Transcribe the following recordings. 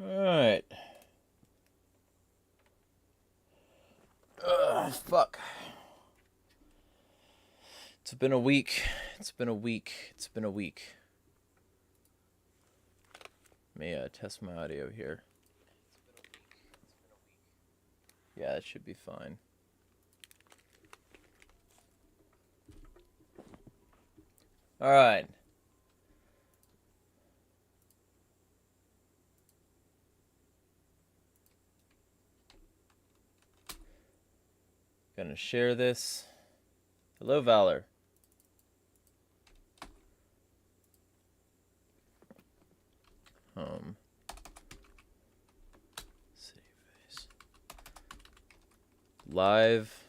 Alright. Fuck. It's been a week. It's been a week. Let me test my audio here. Yeah, it should be fine. Alright. Gonna share this. Hello, Valor. Cityface. Live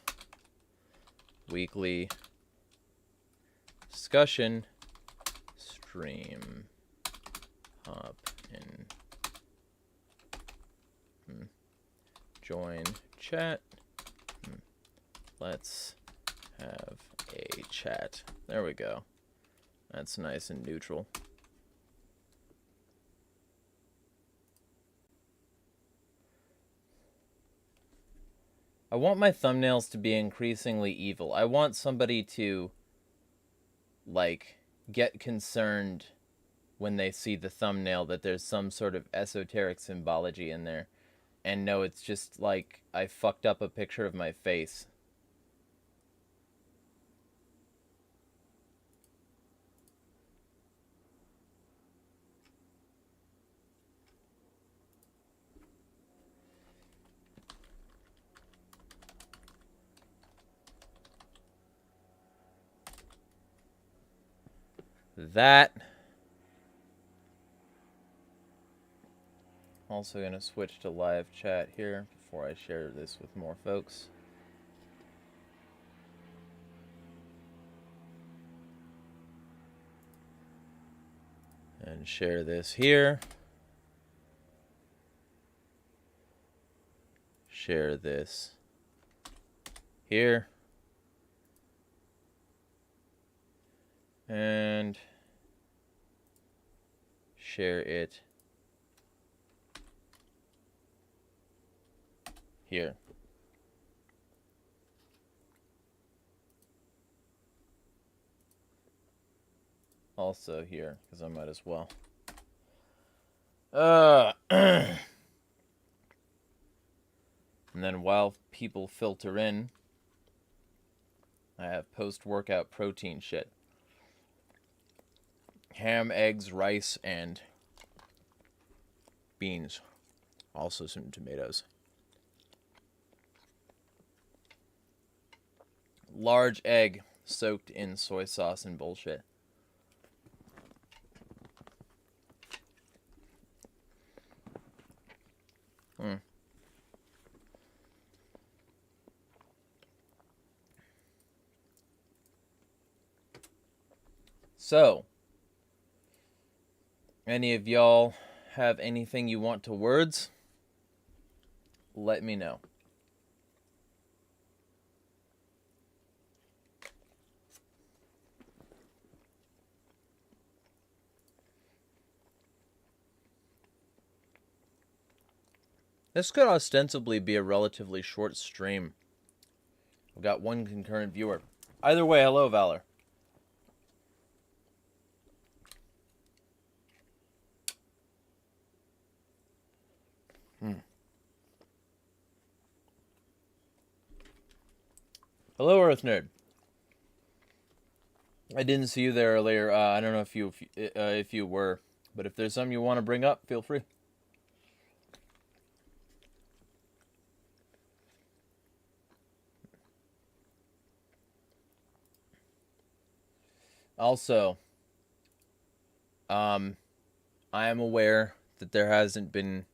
weekly discussion stream. Hop in. Join chat. Let's have a chat. There we go. That's nice and neutral. I want my thumbnails to be increasingly evil. I want somebody to, like, get concerned when they see the thumbnail that there's some sort of esoteric symbology in there. And no, it's just like I fucked up a picture of my face. That. Also gonna switch to live chat here before I share this with more folks. And share this here. Share this here. And share it here. Also here, because I might as well. And then while people filter in, I have post-workout protein shit. Ham, eggs, rice, and beans. Also some tomatoes. Large egg soaked in soy sauce and bullshit. So, any of y'all have anything you want to words? Let me know. This could ostensibly be a relatively short stream. I've got one concurrent viewer. Either way, hello, Valor. Hello, Earth Nerd. I didn't see you there earlier. I don't know if you were, but if there's something you want to bring up, feel free. Also, I am aware that there hasn't been,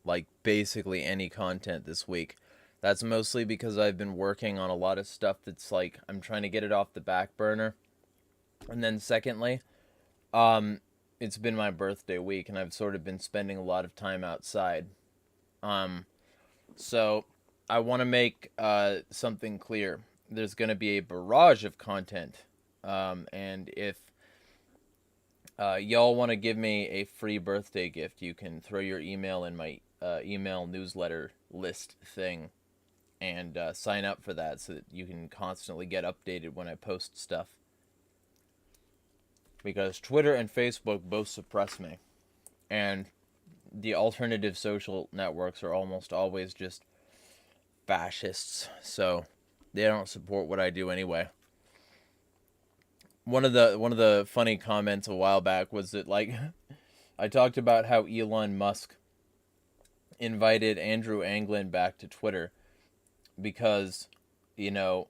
like, basically any content this week. That's mostly because I've been working on a lot of stuff that's, like, I'm trying to get it off the back burner. And then secondly, it's been my birthday week, and I've sort of been spending a lot of time outside. So I want to make something clear. There's going to be a barrage of content. And if y'all want to give me a free birthday gift, you can throw your email in my email newsletter list thing and sign up for that so that you can constantly get updated when I post stuff. Because Twitter and Facebook both suppress me. And the alternative social networks are almost always just fascists. So they don't support what I do anyway. One of the funny comments a while back was that, like, I talked about how Elon Musk invited Andrew Anglin back to Twitter because, you know,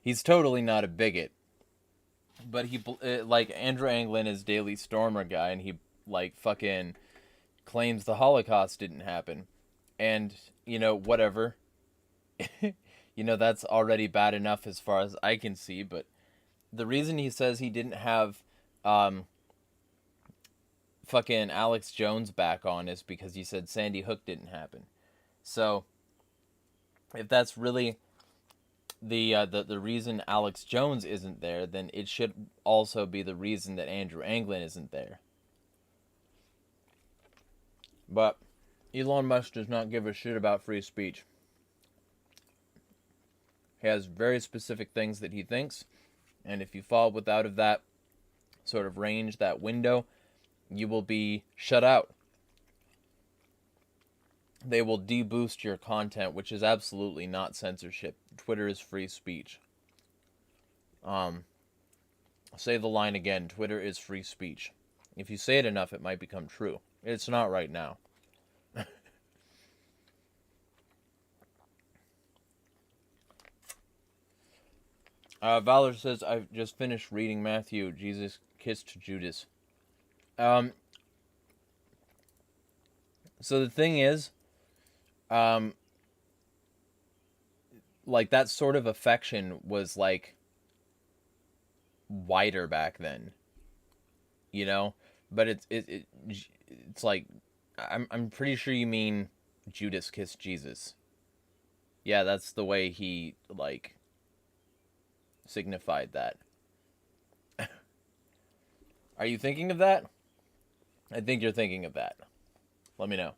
he's totally not a bigot. But he, like, Andrew Anglin is Daily Stormer guy, and he, like, fucking claims the Holocaust didn't happen. And, you know, whatever. You know, that's already bad enough as far as I can see, but the reason he says he didn't have fucking Alex Jones back on is because he said Sandy Hook didn't happen. So, if that's really the reason Alex Jones isn't there, then it should also be the reason that Andrew Anglin isn't there. But Elon Musk does not give a shit about free speech. He has very specific things that he thinks, and if you fall out of that sort of range, that window, you will be shut out. They will deboost your content, which is absolutely not censorship. Twitter is free speech. Say the line again. Twitter is free speech. If you say it enough, it might become true. It's not right now. Valor says, I've just finished reading Matthew. Jesus kissed Judas. So the thing is, like, that sort of affection was, like, wider back then, you know? But it's like, I'm pretty sure you mean Judas kissed Jesus. Yeah, that's the way he, like, signified that. Are you thinking of that? I think you're thinking of that. Let me know.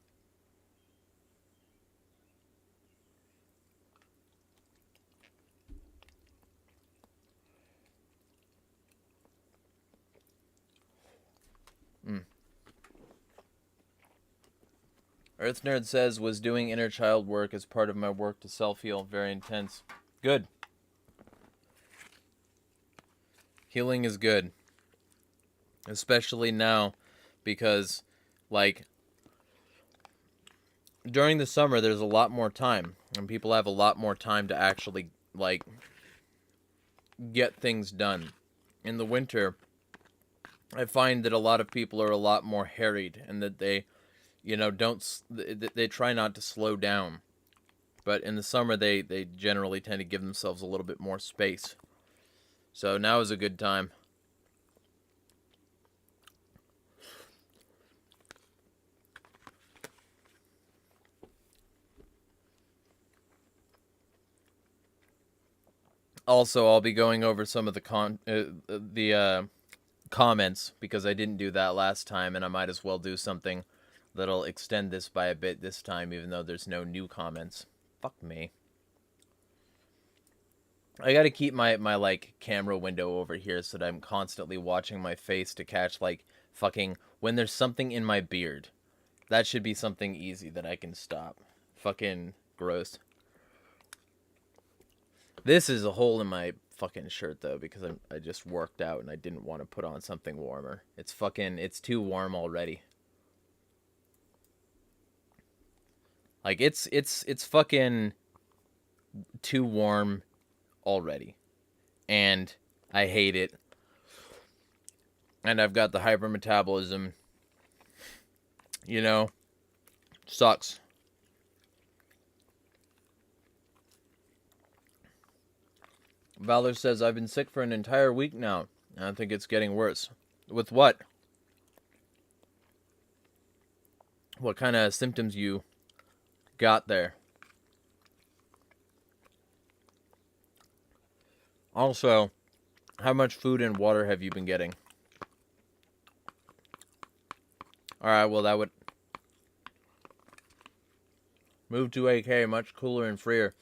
Earth Nerd says, was doing inner child work as part of my work to self-heal. Very intense. Good. Healing is good. Especially now, because, like, during the summer, there's a lot more time. And people have a lot more time to actually, like, get things done. In the winter, I find that a lot of people are a lot more harried, and that they, you know, they try not to slow down. But in the summer, they generally tend to give themselves a little bit more space. So now is a good time. Also, I'll be going over some of the comments, because I didn't do that last time, and I might as well do something that'll extend this by a bit this time, even though there's no new comments. Fuck me. I gotta keep my like, camera window over here so that I'm constantly watching my face to catch, like, fucking, when there's something in my beard. That should be something easy that I can stop. Fucking gross. This is a hole in my fucking shirt, though, because I just worked out and I didn't want to put on something warmer. It's too warm already. Like, it's fucking too warm already. And I hate it. And I've got the hypermetabolism. You know, sucks. Valor says, I've been sick for an entire week now. I think it's getting worse. With what? What kind of symptoms you got there? Also, how much food and water have you been getting? Alright, well that would... Move to AK, much cooler and freer.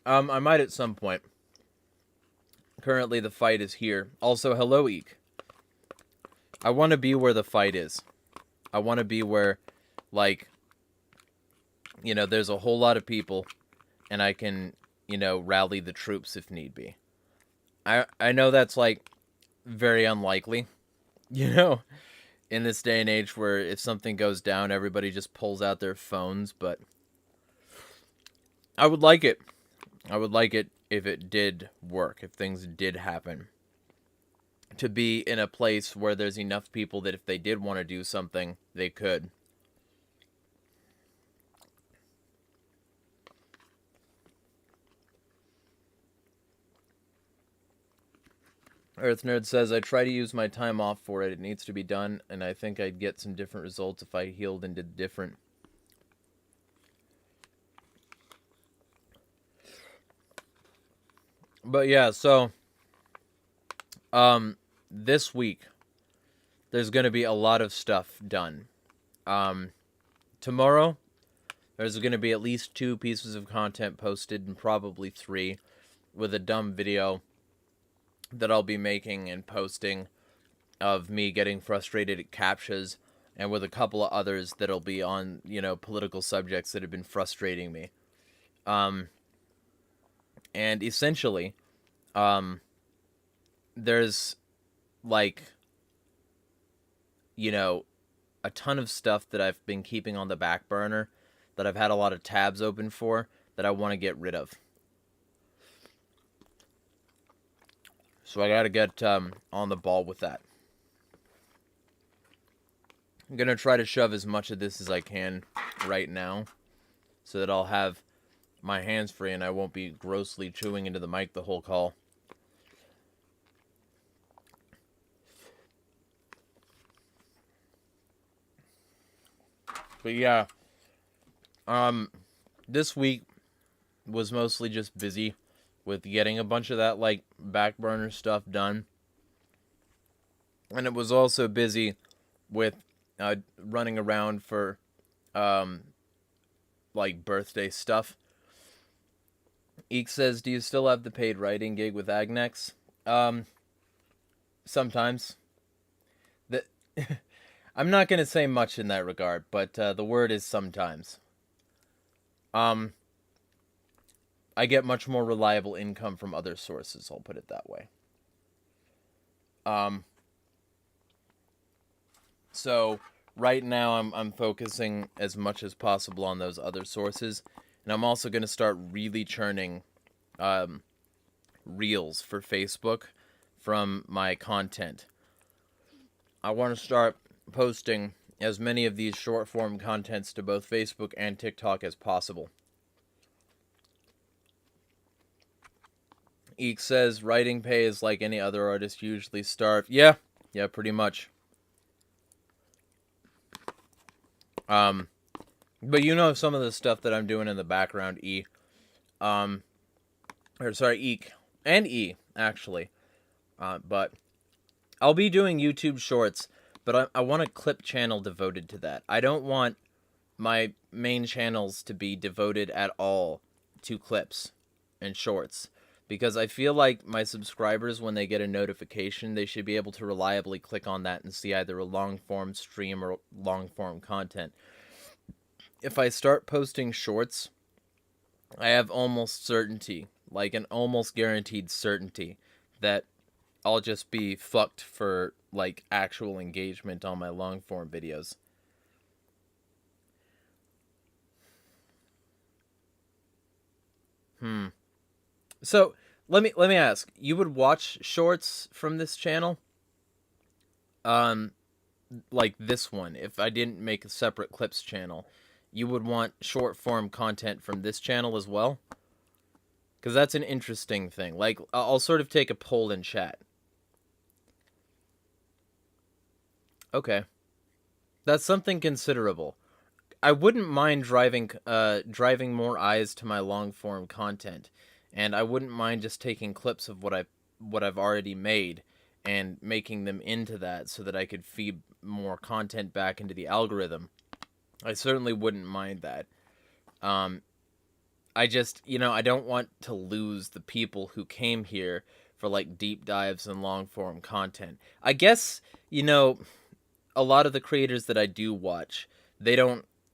I might at some point. Currently the fight is here. Also, hello Eek. I want to be where the fight is. I want to be where, like, you know, there's a whole lot of people, and I can, you know, rally the troops if need be. I know that's, like, very unlikely, you know, in this day and age where if something goes down, everybody just pulls out their phones, but I would like it. I would like it if it did work, if things did happen. To be in a place where there's enough people that if they did want to do something, they could. Earth Nerd says, I try to use my time off for it. It needs to be done, and I think I'd get some different results if I healed and did different. But yeah, so, this week, there's going to be a lot of stuff done. Tomorrow, there's going to be at least 2 pieces of content posted, and probably 3, with a dumb video that I'll be making and posting of me getting frustrated at CAPTCHAs, and with a couple of others that'll be on, you know, political subjects that have been frustrating me. And essentially, there's, like, you know, a ton of stuff that I've been keeping on the back burner, that I've had a lot of tabs open for, that I want to get rid of. So I gotta get, on the ball with that. I'm gonna try to shove as much of this as I can right now, so that I'll have my hands free and I won't be grossly chewing into the mic the whole call. But yeah, this week was mostly just busy with getting a bunch of that, like, back burner stuff done. And it was also busy with running around for, like, birthday stuff. Eek says, do you still have the paid writing gig with AgoristNexus? Sometimes. I'm not going to say much in that regard, but the word is sometimes. I get much more reliable income from other sources, I'll put it that way. So right now I'm focusing as much as possible on those other sources, and I'm also going to start really churning reels for Facebook from my content. I want to start posting as many of these short form contents to both Facebook and TikTok as possible. Eek says, writing pay is like any other artist, usually starve. Yeah, pretty much. But you know some of the stuff that I'm doing in the background, Eek. And E, actually. But I'll be doing YouTube shorts, but I want a clip channel devoted to that. I don't want my main channels to be devoted at all to clips and shorts, because I feel like my subscribers, when they get a notification, they should be able to reliably click on that and see either a long-form stream or long-form content. If I start posting shorts, I have almost certainty, like an almost guaranteed certainty, that I'll just be fucked for, like, actual engagement on my long-form videos. So, let me ask, you would watch shorts from this channel? Like this one, if I didn't make a separate clips channel, you would want short-form content from this channel as well? Because that's an interesting thing. Like, I'll sort of take a poll in chat. Okay. That's something considerable. I wouldn't mind driving more eyes to my long-form content, and I wouldn't mind just taking clips of what I've already made and making them into that so that I could feed more content back into the algorithm, I certainly wouldn't mind that. I just, I don't want to lose the people who came here for like deep dives and long form content. I guess, a lot of the creators that I do watch, they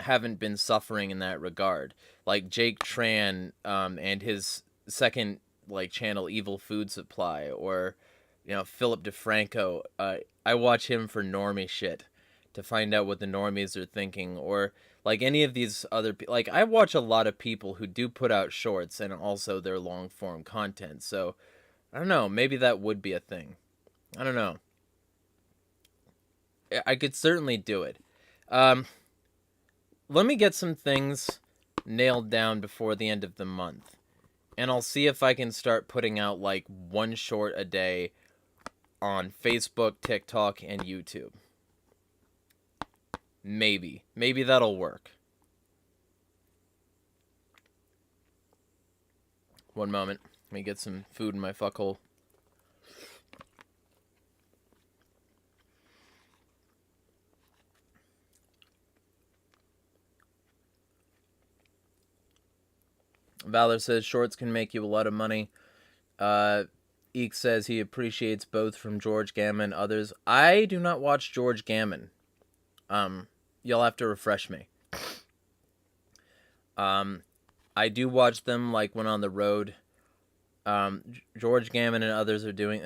haven't been suffering in that regard. Like Jake Tran, and his second like channel, Evil Food Supply, or Philip DeFranco. I watch him for normie shit to find out what the normies are thinking, or like any of these other like I watch a lot of people who do put out shorts and also their long form content. So I don't know, maybe that would be a thing. I don't know. I could certainly do it. Let me get some things nailed down before the end of the month, and I'll see if I can start putting out like one short a day on Facebook, TikTok, and YouTube. Maybe that'll work. One moment. Let me get some food in my fuckhole. Valor says shorts can make you a lot of money. Eek says he appreciates both from George Gammon and others. I do not watch George Gammon. You'll have to refresh me. I do watch them like when on the road. George Gammon and others are doing.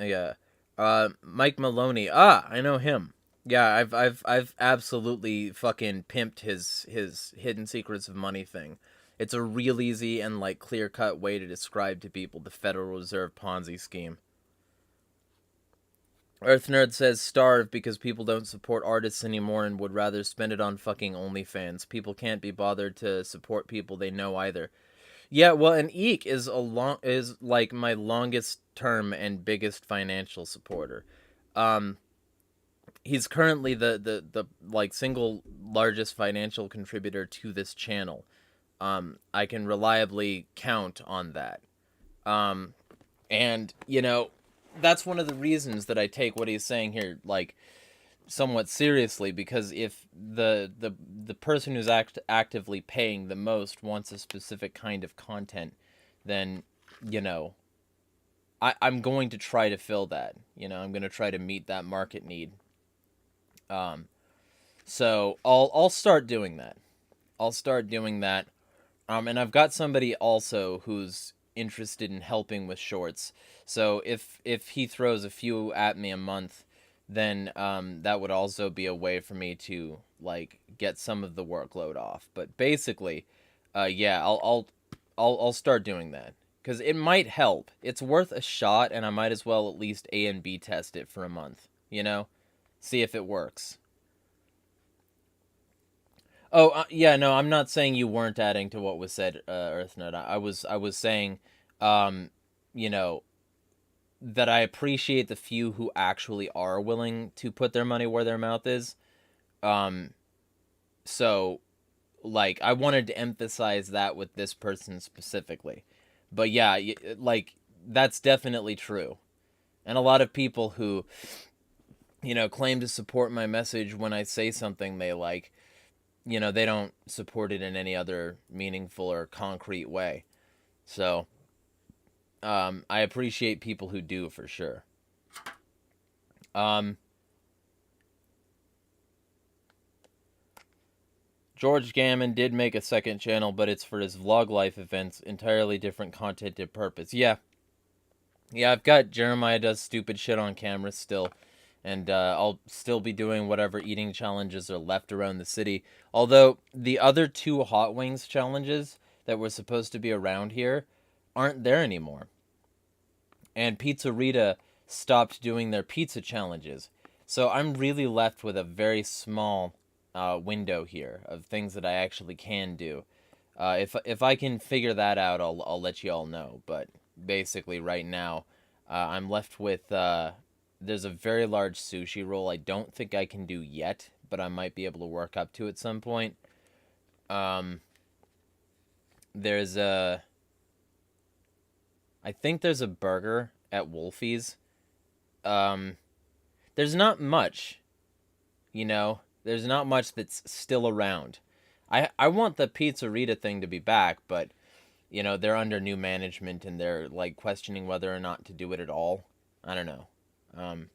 Mike Maloney. I know him. Yeah, I've absolutely fucking pimped his Hidden Secrets of Money thing. It's a real easy and like clear-cut way to describe to people the Federal Reserve Ponzi scheme. Earth Nerd says starve because people don't support artists anymore and would rather spend it on fucking OnlyFans. People can't be bothered to support people they know either. Yeah, well, and Eek is like my longest term and biggest financial supporter. He's currently the like single largest financial contributor to this channel. I can reliably count on that. And that's one of the reasons that I take what he's saying here like somewhat seriously, because if the person who's actively paying the most wants a specific kind of content, then I'm going to try to fill that. I'm going to try to meet that market need. So I'll start doing that. And I've got somebody also who's interested in helping with shorts. So if he throws a few at me a month, then that would also be a way for me to like get some of the workload off. But basically, yeah, I'll start doing that because it might help. It's worth a shot, and I might as well at least A and B test it for a month. See if it works. Oh, yeah, no, I'm not saying you weren't adding to what was said, Earthnut. I was saying, you know, that I appreciate the few who actually are willing to put their money where their mouth is. So, like, I wanted to emphasize that with this person specifically. But yeah, like, that's definitely true. And a lot of people who, claim to support my message when I say something they like, they don't support it in any other meaningful or concrete way. So, I appreciate people who do for sure. George Gammon did make a second channel, but it's for his vlog life events, entirely different content and purpose. Yeah, I've got Jeremiah does stupid shit on camera still. And I'll still be doing whatever eating challenges are left around the city. Although the other two Hot Wings challenges that were supposed to be around here aren't there anymore. And Pizzerita stopped doing their pizza challenges. So I'm really left with a very small window here of things that I actually can do. If I can figure that out, I'll let you all know. But basically right now, I'm left with... there's a very large sushi roll I don't think I can do yet, but I might be able to work up to at some point. There's I think there's a burger at Wolfie's. there's not much, you know? There's not much that's still around. I want the Pizzerita thing to be back, but, you know, they're under new management and they're, like, questioning whether or not to do it at all. I don't know.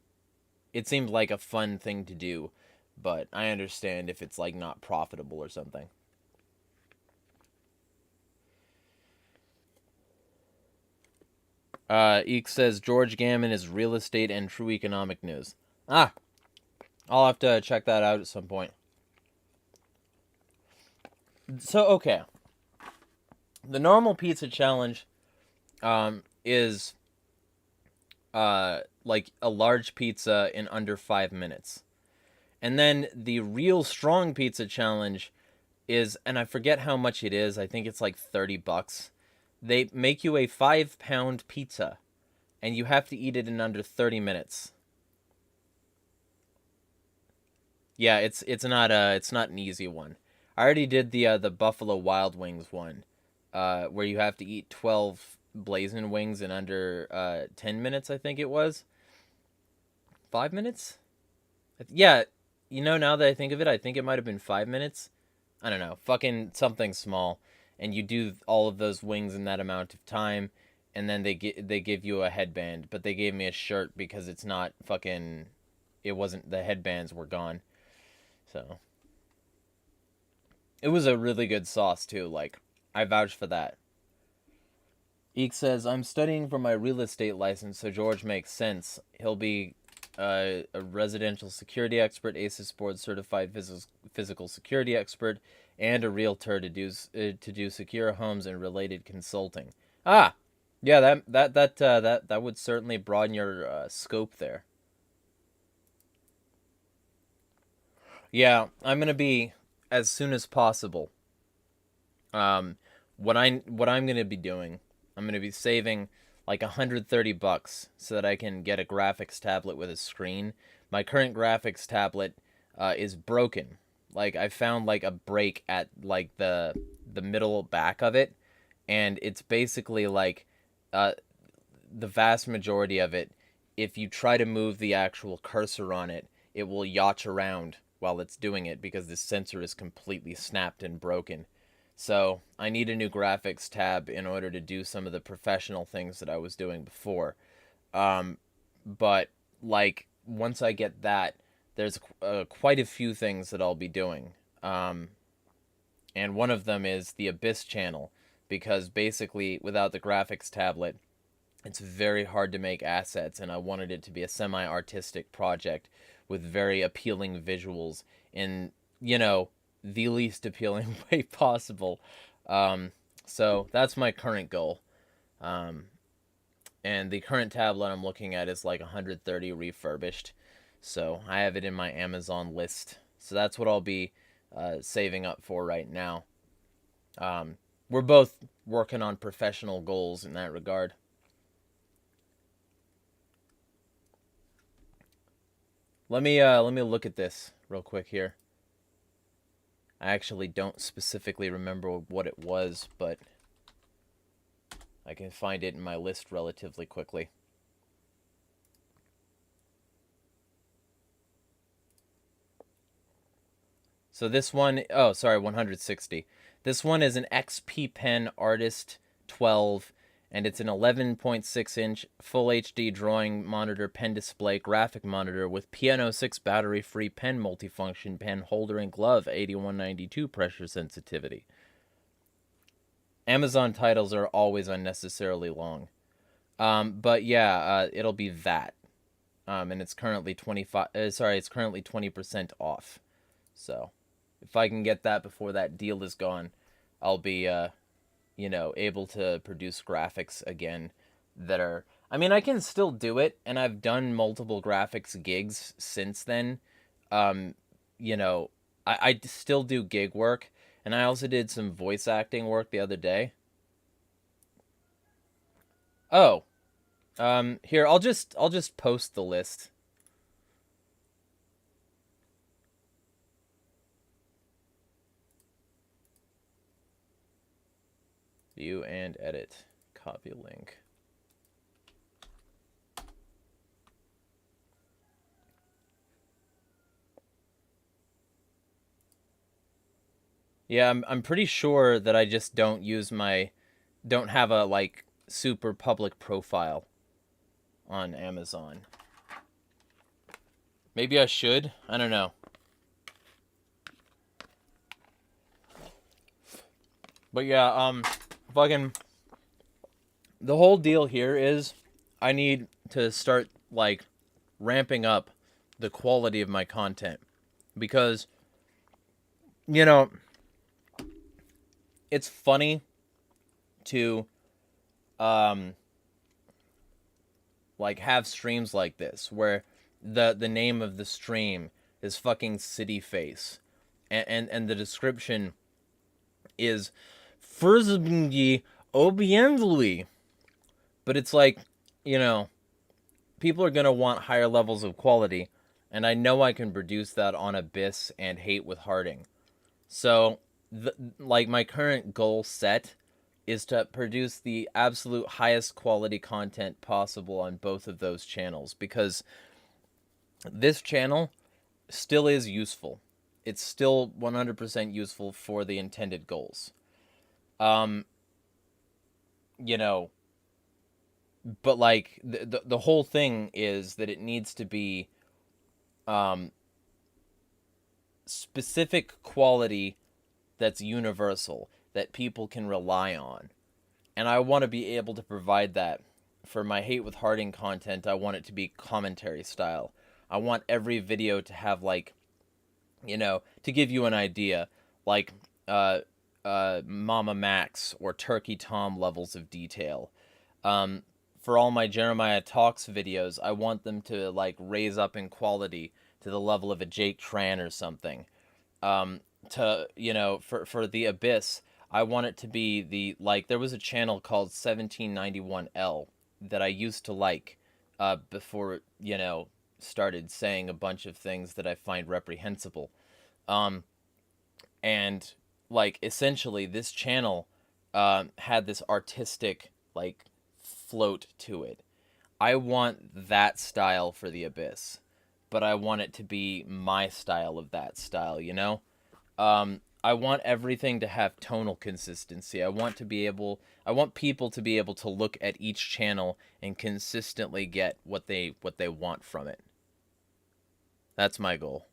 It seemed like a fun thing to do, but I understand if it's, like, not profitable or something. Eek says George Gammon is real estate and true economic news. Ah, I'll have to check that out at some point. So, okay. The normal pizza challenge is like a large pizza in under 5 minutes. And then the real strong pizza challenge is, and I forget how much it is, I think it's like $30. They make you a 5-pound pizza, and you have to eat it in under 30 minutes. Yeah, it's not an easy one. I already did the Buffalo Wild Wings one, where you have to eat 12 blazing wings in under 10 minutes, I think it was. 5 minutes? Yeah, you know, now that I think of it, I think it might have been 5 minutes. I don't know, fucking something small, and you do all of those wings in that amount of time, and then they give you a headband, but they gave me a shirt because it's not fucking, it wasn't, the headbands were gone. So it was a really good sauce too, like I vouch for that. Eek says, I'm studying for my real estate license, so George makes sense. He'll be a residential security expert, ASIS board certified physical security expert, and a realtor to do secure homes and related consulting. Ah, yeah, that would certainly broaden your scope there. Yeah, I'm gonna be as soon as possible. Um, what I'm gonna be doing, I'm gonna be saving like $130 so that I can get a graphics tablet with a screen. My current graphics tablet is broken. Like I found like a break at like the middle back of it, and it's basically like uh, the vast majority of it. If you try to move the actual cursor on it, it will yacht around while it's doing it because the sensor is completely snapped and broken. So I need a new graphics tab in order to do some of the professional things that I was doing before. But like once I get that, there's quite a few things that I'll be doing. And one of them is the Abyss channel, because basically without the graphics tablet, it's very hard to make assets, and I wanted it to be a semi-artistic project with very appealing visuals in, you know, the least appealing way possible. So that's my current goal. Um, and the current tablet I'm looking at is like 130 refurbished. So I have it in my Amazon list. So that's what I'll be saving up for right now. We're both working on professional goals in that regard. Let me look at this real quick here. I actually don't specifically remember what it was, but I can find it in my list relatively quickly. So this one, oh, sorry, 160. This one is an XP Pen Artist 12, and it's an 11.6-inch Full HD drawing monitor pen display graphic monitor with PNO6 battery-free pen multifunction pen holder and glove 8192 pressure sensitivity. Amazon titles are always unnecessarily long. But yeah, it'll be that. And it's currently 20% off. So if I can get that before that deal is gone, I'll be able to produce graphics again that are, I mean, I can still do it, and I've done multiple graphics gigs since then. You know, I still do gig work, and I also did some voice acting work the other day. Oh, here, I'll just post the list. View and edit. Copy link. Yeah, I'm pretty sure that I just don't have a like super public profile on Amazon. Maybe I should. I don't know. But yeah, fucking the whole deal here is I need to start like ramping up the quality of my content because you know, it's funny to um like have streams like this where the name of the stream is fucking cityface and the description is fursibngi opeanvloui, but it's like, you know, people are going to want higher levels of quality, and I know I can produce that on Abyss and Hate with Harding. So like my current goal set is to produce the absolute highest quality content possible on both of those channels, because this channel still is useful. It's still 100% useful for the intended goals. Um, you know, but like the whole thing is that it needs to be um specific quality that's universal, that people can rely on. And I want to be able to provide that. For my Hate with Harding content, I want it to be commentary style. I want every video to have like, you know, to give you an idea, like Mama Max or Turkey Tom levels of detail. For all my Jeremiah Talks videos, I want them to like raise up in quality to the level of a Jake Tran or something. To, you know, for the Abyss, I want it to be the, like, there was a channel called 1791L that I used to like before, you know, started saying a bunch of things that I find reprehensible. And like essentially this channel had this artistic like float to it. I want that style for the Abyss, but I want it to be my style of that style, you know? I want everything to have tonal consistency. I want people to be able to look at each channel and consistently get what they want from it. That's my goal.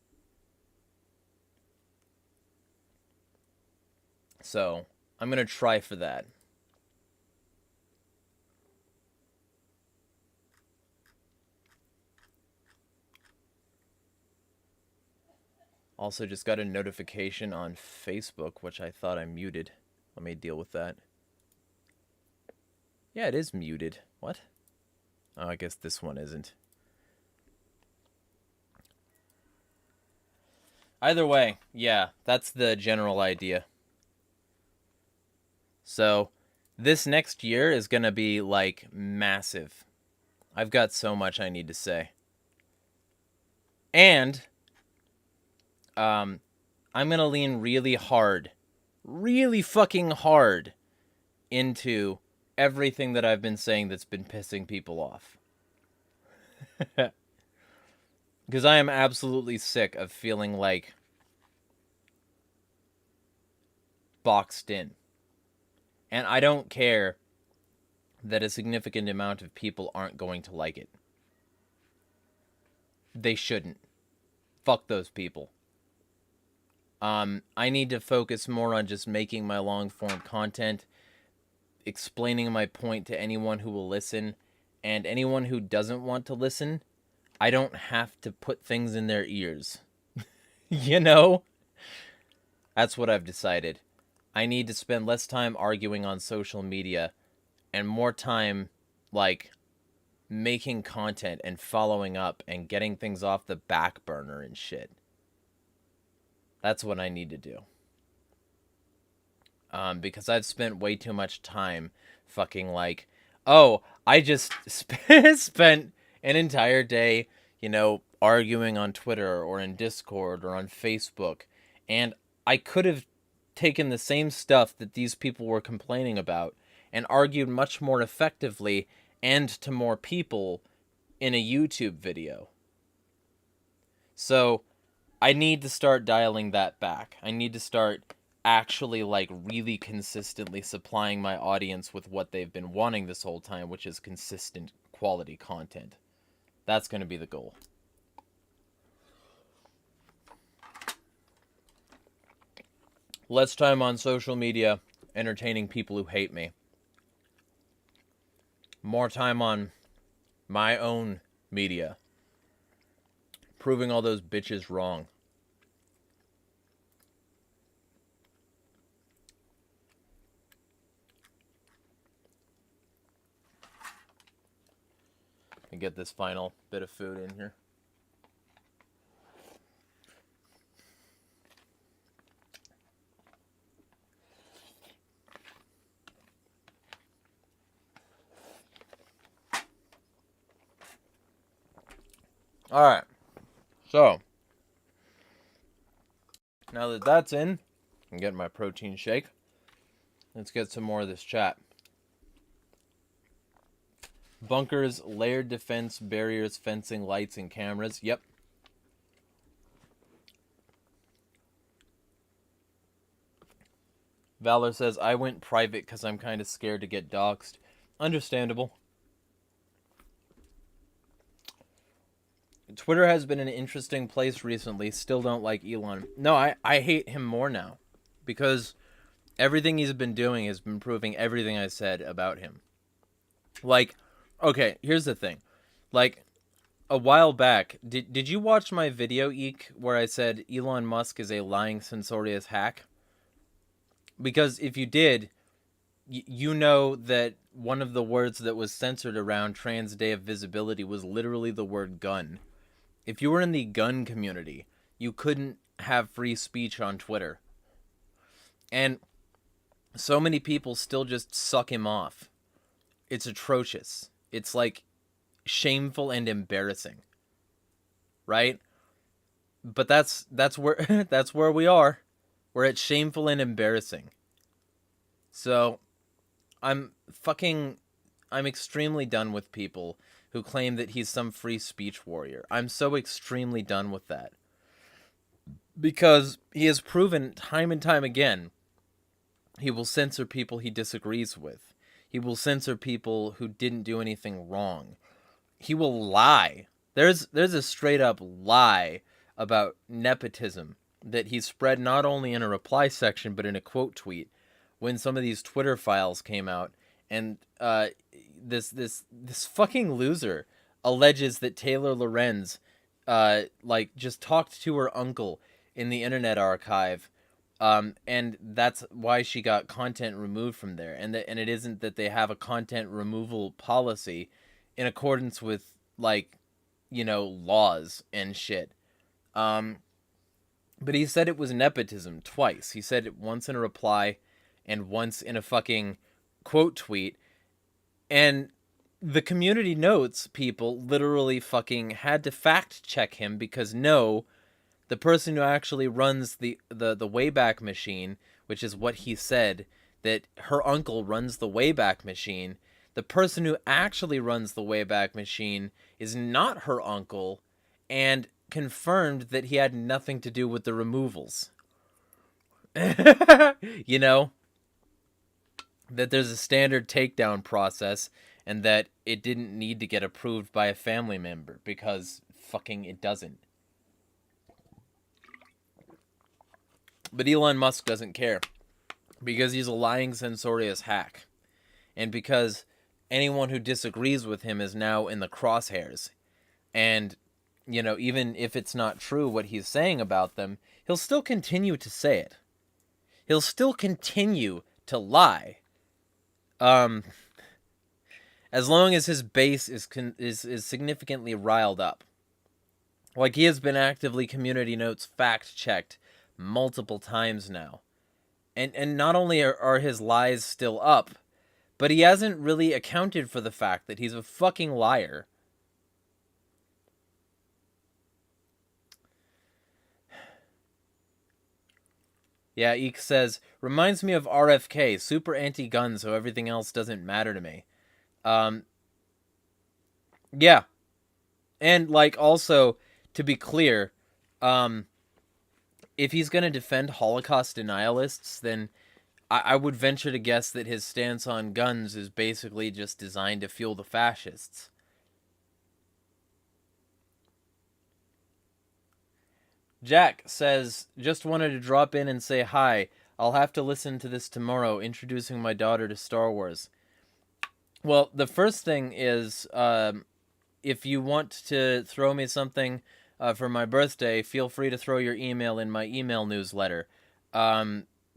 So, I'm going to try for that. Also just got a notification on Facebook, which I thought I muted. Let me deal with that. Yeah, it is muted. What? Oh, I guess this one isn't. Either way, yeah, that's the general idea. So, this next year is going to be, like, massive. I've got so much I need to say. And, I'm going to lean really hard, really fucking hard, into everything that I've been saying that's been pissing people off. Because I am absolutely sick of feeling like boxed in. And I don't care that a significant amount of people aren't going to like it. They shouldn't. Fuck those people. I need to focus more on just making my long form content, explaining my point to anyone who will listen, and anyone who doesn't want to listen, I don't have to put things in their ears. You know? That's what I've decided. I need to spend less time arguing on social media and more time, like, making content and following up and getting things off the back burner and shit. That's what I need to do. Because I've spent way too much time fucking like, oh, I just spent an entire day, you know, arguing on Twitter or in Discord or on Facebook, and I could have taken the same stuff that these people were complaining about and argued much more effectively and to more people in a YouTube video. So I need to start dialing that back. I need to start actually, like, really consistently supplying my audience with what they've been wanting this whole time, which is consistent quality content. That's going to be the goal. Less time on social media entertaining people who hate me. More time on my own media, proving all those bitches wrong. And get this final bit of food in here. Alright, so now that that's in, I'm getting my protein shake. Let's get some more of this chat. Bunkers, layered defense, barriers, fencing, lights, and cameras. Yep. Valor says, I went private because I'm kind of scared to get doxxed. Understandable. Twitter has been an interesting place recently. Still don't like Elon. No, I hate him more now. Because everything he's been doing has been proving everything I said about him. Like, okay, here's the thing. Like, a while back, did you watch my video, Eek, where I said Elon Musk is a lying, censorious hack? Because if you did, you know that one of the words that was censored around Trans Day of Visibility was literally the word gun. If you were in the gun community, you couldn't have free speech on Twitter. And so many people still just suck him off. It's atrocious. It's like shameful and embarrassing. Right? But that's where that's where we are. We're at shameful and embarrassing. So I'm extremely done with people who claim that he's some free speech warrior. I'm so extremely done with that. Because he has proven time and time again, he will censor people he disagrees with. He will censor people who didn't do anything wrong. He will lie. There's a straight up lie about nepotism that he spread not only in a reply section but in a quote tweet when some of these Twitter files came out. And this fucking loser alleges that Taylor Lorenz like just talked to her uncle in the Internet Archive, and that's why she got content removed from there. And it isn't that they have a content removal policy in accordance with, like, you know, laws and shit. But he said it was nepotism twice. He said it once in a reply and once in a fucking quote tweet. And the community notes people literally fucking had to fact check him because no, the person who actually runs the Wayback Machine, which is what he said, that her uncle runs the Wayback Machine, the person who actually runs the Wayback Machine is not her uncle, and confirmed that he had nothing to do with the removals. You know? That there's a standard takedown process and that it didn't need to get approved by a family member because fucking it doesn't. But Elon Musk doesn't care because he's a lying, censorious hack. And because anyone who disagrees with him is now in the crosshairs. And, you know, even if it's not true what he's saying about them, he'll still continue to say it. He'll still continue to lie. As long as his base is significantly riled up. Like, he has been actively community notes fact-checked multiple times now. And not only are his lies still up, but he hasn't really accounted for the fact that he's a fucking liar. Yeah, Eek says, reminds me of RFK, super anti-gun, so everything else doesn't matter to me. Yeah. And, like, also, to be clear, if he's going to defend Holocaust denialists, then I would venture to guess that his stance on guns is basically just designed to fuel the fascists. Jack says, just wanted to drop in and say hi. I'll have to listen to this tomorrow, introducing my daughter to Star Wars. Well, the first thing is, if you want to throw me something for my birthday, feel free to throw your email in my email newsletter.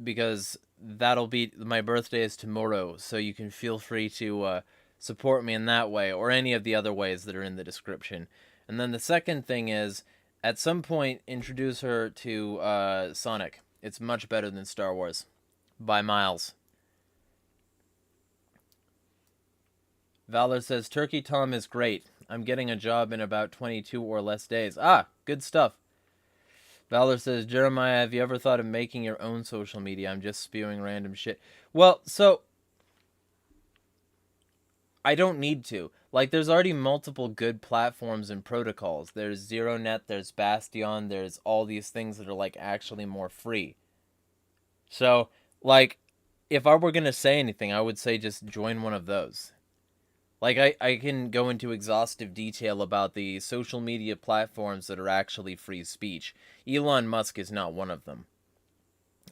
Because that'll be, my birthday is tomorrow, so you can feel free to support me in that way, or any of the other ways that are in the description. And then the second thing is, at some point, introduce her to Sonic. It's much better than Star Wars. By miles. Valor says, Turkey Tom is great. I'm getting a job in about 22 or less days. Ah, good stuff. Valor says, Jeremiah, have you ever thought of making your own social media? I'm just spewing random shit. Well, so, I don't need to. Like, there's already multiple good platforms and protocols. There's ZeroNet, there's Bastion, there's all these things that are, like, actually more free. So, like, if I were going to say anything, I would say just join one of those. Like, I can go into exhaustive detail about the social media platforms that are actually free speech. Elon Musk is not one of them.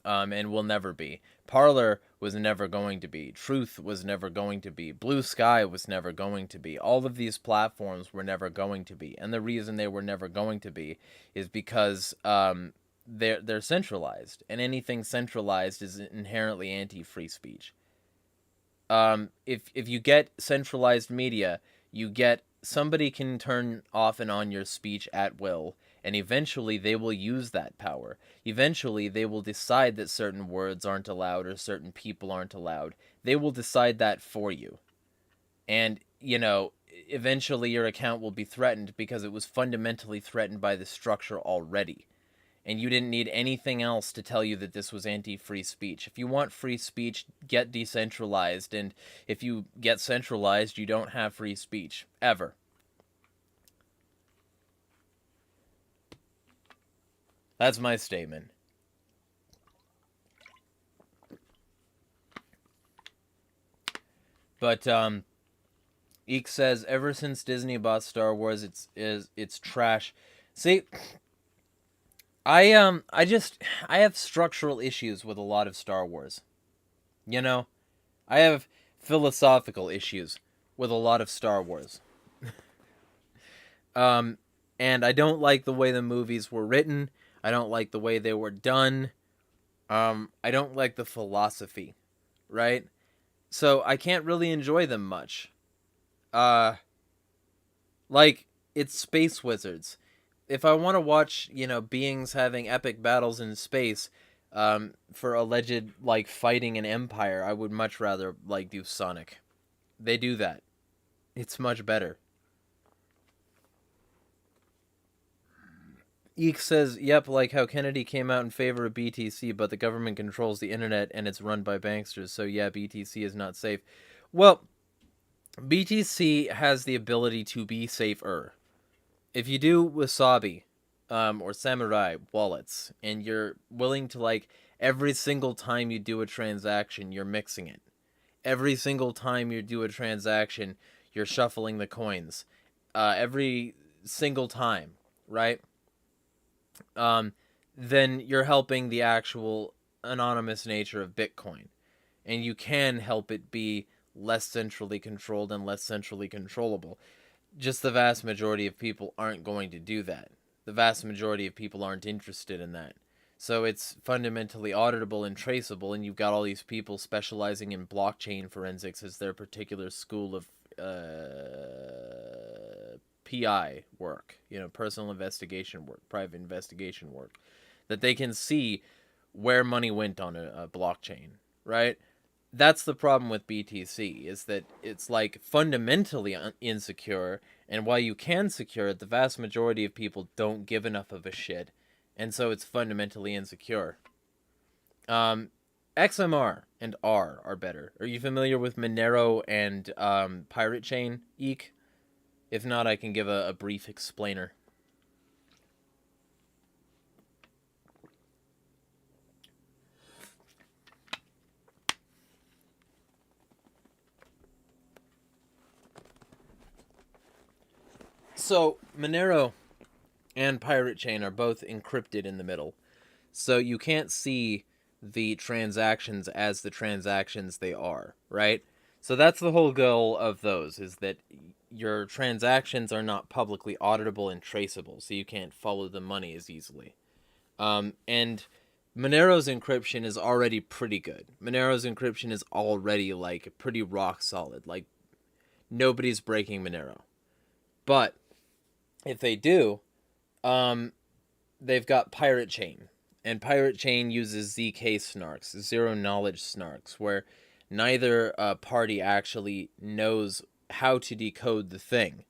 And will never be. Parler was never going to be. Truth was never going to be. Blue Sky was never going to be. All of these platforms were never going to be. And the reason they were never going to be is because they're centralized. And anything centralized is inherently anti-free speech. If you get centralized media, you get somebody can turn off and on your speech at will, and eventually they will use that power. Eventually they will decide that certain words aren't allowed or certain people aren't allowed. They will decide that for you. And, you know, eventually your account will be threatened because it was fundamentally threatened by the structure already. And you didn't need anything else to tell you that this was anti-free speech. If you want free speech, get decentralized. And if you get centralized, you don't have free speech. Ever. That's my statement. But, Eek says, ever since Disney bought Star Wars, it's trash. See, I have structural issues with a lot of Star Wars. You know, I have philosophical issues with a lot of Star Wars. And I don't like the way the movies were written. I don't like the way they were done. I don't like the philosophy, right? So I can't really enjoy them much. Like, it's space wizards. If I want to watch, you know, beings having epic battles in space, for alleged, like, fighting an empire, I would much rather, like, do Sonic. They do that. It's much better. Eek says, yep, like how Kennedy came out in favor of BTC, but the government controls the internet and it's run by banksters, so yeah, BTC is not safe. Well, BTC has the ability to be safer. If you do Wasabi, or Samurai wallets, and you're willing to, like, every single time you do a transaction, you're mixing it. Every single time you do a transaction, you're shuffling the coins. Every single time, right? Then you're helping the actual anonymous nature of Bitcoin. And you can help it be less centrally controlled and less centrally controllable. Just the vast majority of people aren't going to do that. The vast majority of people aren't interested in that. So it's fundamentally auditable and traceable, and you've got all these people specializing in blockchain forensics as their particular school of PI work, you know, personal investigation work, private investigation work, that they can see where money went on a blockchain, right? That's the problem with BTC, is that it's, like, fundamentally insecure, and while you can secure it, the vast majority of people don't give enough of a shit, and so it's fundamentally insecure. XMR and R are better. Are you familiar with Monero and Pirate Chain, Eek? If not, I can give a brief explainer. So Monero and Pirate Chain are both encrypted in the middle. So you can't see the transactions as the transactions they are, right? So that's the whole goal of those, is that your transactions are not publicly auditable and traceable, so you can't follow the money as easily. And Monero's encryption is already pretty good. Monero's encryption is already like pretty rock solid. Like nobody's breaking Monero. But if they do, they've got Pirate Chain. And Pirate Chain uses ZK snarks, zero knowledge snarks, where neither party actually knows how to decode the thing.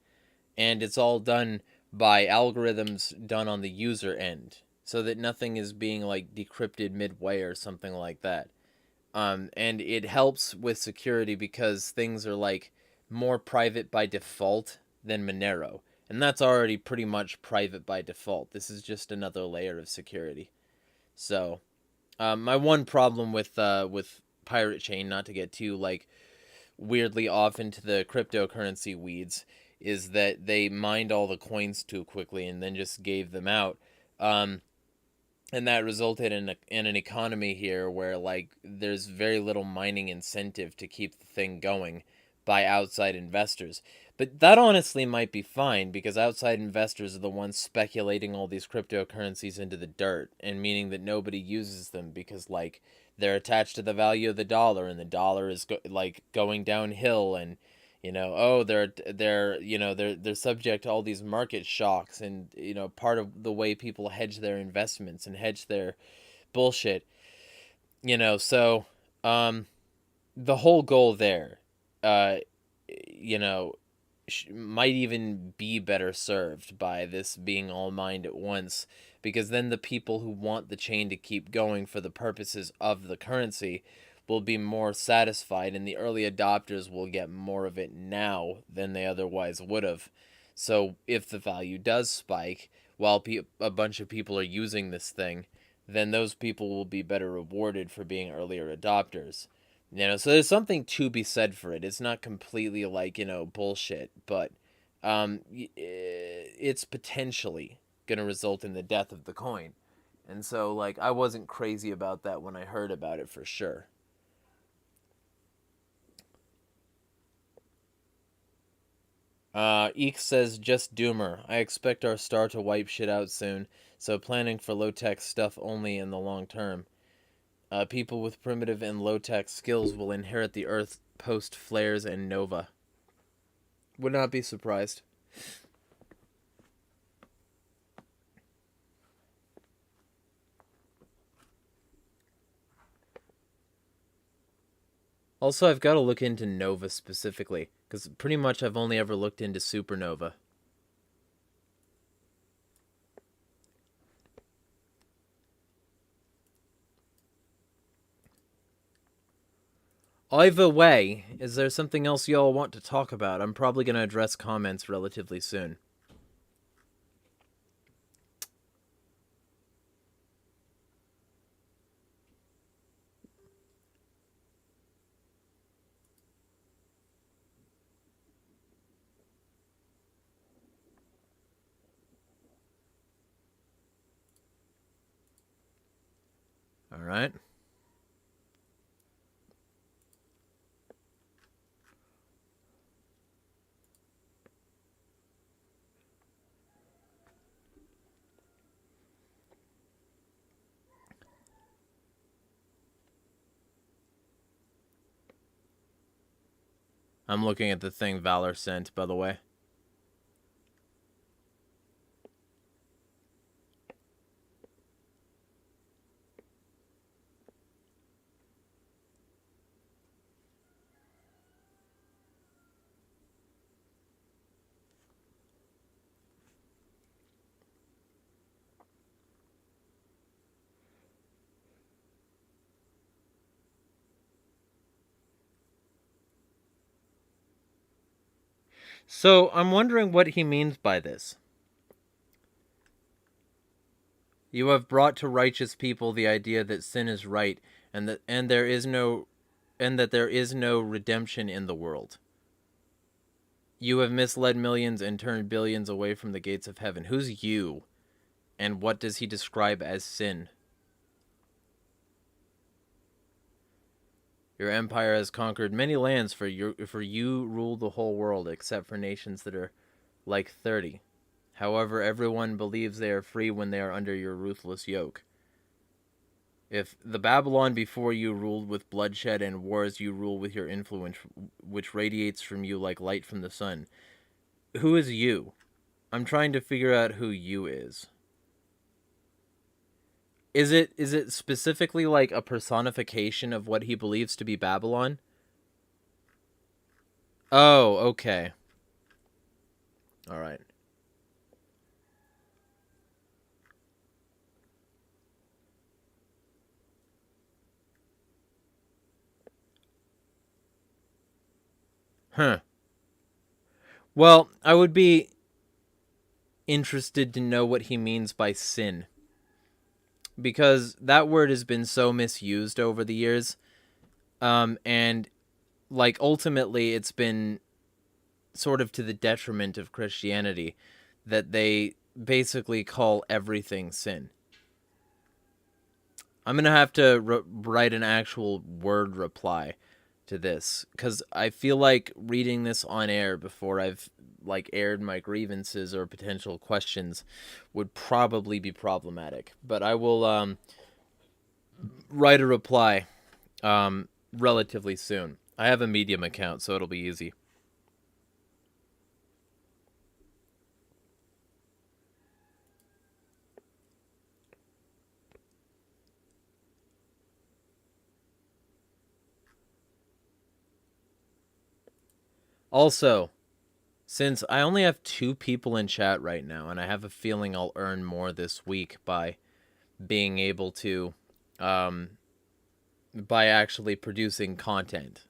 And it's all done by algorithms done on the user end, so that nothing is being like decrypted midway or something like that. And it helps with security because things are like more private by default than Monero. And that's already pretty much private by default. This is just another layer of security. So, my one problem with Pirate Chain, not to get too like weirdly off into the cryptocurrency weeds, is that they mined all the coins too quickly and then just gave them out. And that resulted in an economy here where like there's very little mining incentive to keep the thing going by outside investors. But that honestly might be fine, because outside investors are the ones speculating all these cryptocurrencies into the dirt, and meaning that nobody uses them because like they're attached to the value of the dollar, and the dollar is going downhill, and they're subject to all these market shocks, and part of the way people hedge their investments and hedge their bullshit. So the whole goal there, you know, might even be better served by this being all mined at once, because then the people who want the chain to keep going for the purposes of the currency will be more satisfied, and the early adopters will get more of it now than they otherwise would have. So if the value does spike while a bunch of people are using this thing, then those people will be better rewarded for being earlier adopters. So there's something to be said for it. It's not completely like, bullshit, but it's potentially going to result in the death of the coin. And so, like, I wasn't crazy about that when I heard about it for sure. Eek says, just Doomer. I expect our star to wipe shit out soon, so planning for low-tech stuff only in the long term. People with primitive and low-tech skills will inherit the Earth post-flares and nova. Would not be surprised. Also, I've got to look into nova specifically, because pretty much I've only ever looked into supernova. Either way, is there something else y'all want to talk about? I'm probably going to address comments relatively soon. All right. I'm looking at the thing Valor sent, by the way. So, I'm wondering what he means by this. You have brought to righteous people the idea that sin is right, and that there is no redemption in the world. You have misled millions and turned billions away from the gates of heaven. Who's you? And what does he describe as sin? Your empire has conquered many lands, for you rule the whole world, except for nations that are like 30. However, everyone believes they are free when they are under your ruthless yoke. If the Babylon before you ruled with bloodshed and wars, you rule with your influence, which radiates from you like light from the sun. Who is you? I'm trying to figure out who you is. Is it specifically like a personification of what he believes to be Babylon? Oh, okay. All right. Huh. Well, I would be interested to know what he means by sin, because that word has been so misused over the years, and like ultimately it's been sort of to the detriment of Christianity that they basically call everything sin. I'm gonna have to write an actual word reply to this, because I feel like reading this on air before I've like aired my grievances or potential questions would probably be problematic. But I will write a reply relatively soon. I have a Medium account, so it'll be easy. Also, since I only have 2 people in chat right now, and I have a feeling I'll earn more this week by being able to, by actually producing content.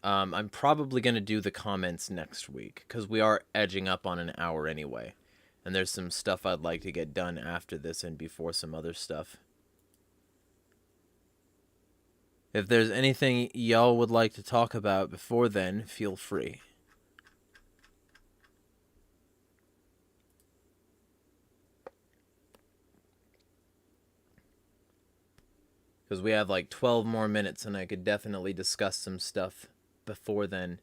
I'm probably going to do the comments next week, because we are edging up on an hour anyway. And there's some stuff I'd like to get done after this and before some other stuff. If there's anything y'all would like to talk about before then, feel free. Because we have like 12 more minutes and I could definitely discuss some stuff before then.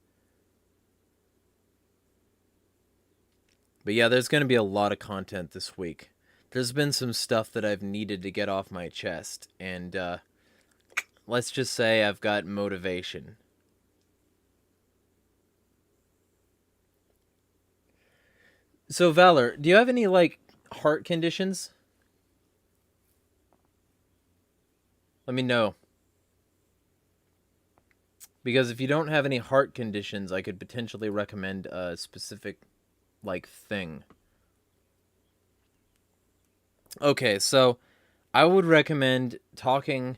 But yeah, there's going to be a lot of content this week. There's been some stuff that I've needed to get off my chest, and let's just say I've got motivation. So Valor, do you have any like heart conditions? Let me know. Because if you don't have any heart conditions, I could potentially recommend a specific like thing. Okay, so I would recommend talking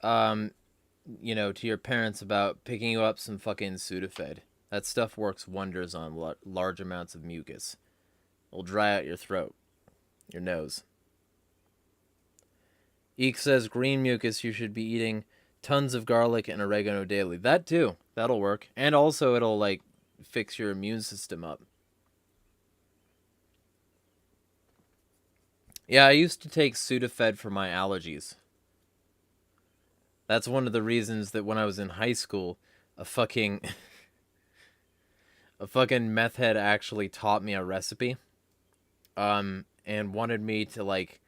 you know, to your parents about picking you up some fucking Sudafed. That stuff works wonders on large amounts of mucus. It'll dry out your throat, your nose. Eek says green mucus, you should be eating tons of garlic and oregano daily. That too. That'll work. And also it'll like fix your immune system up. Yeah, I used to take Sudafed for my allergies. That's one of the reasons that when I was in high school, a fucking meth head actually taught me a recipe. And wanted me to like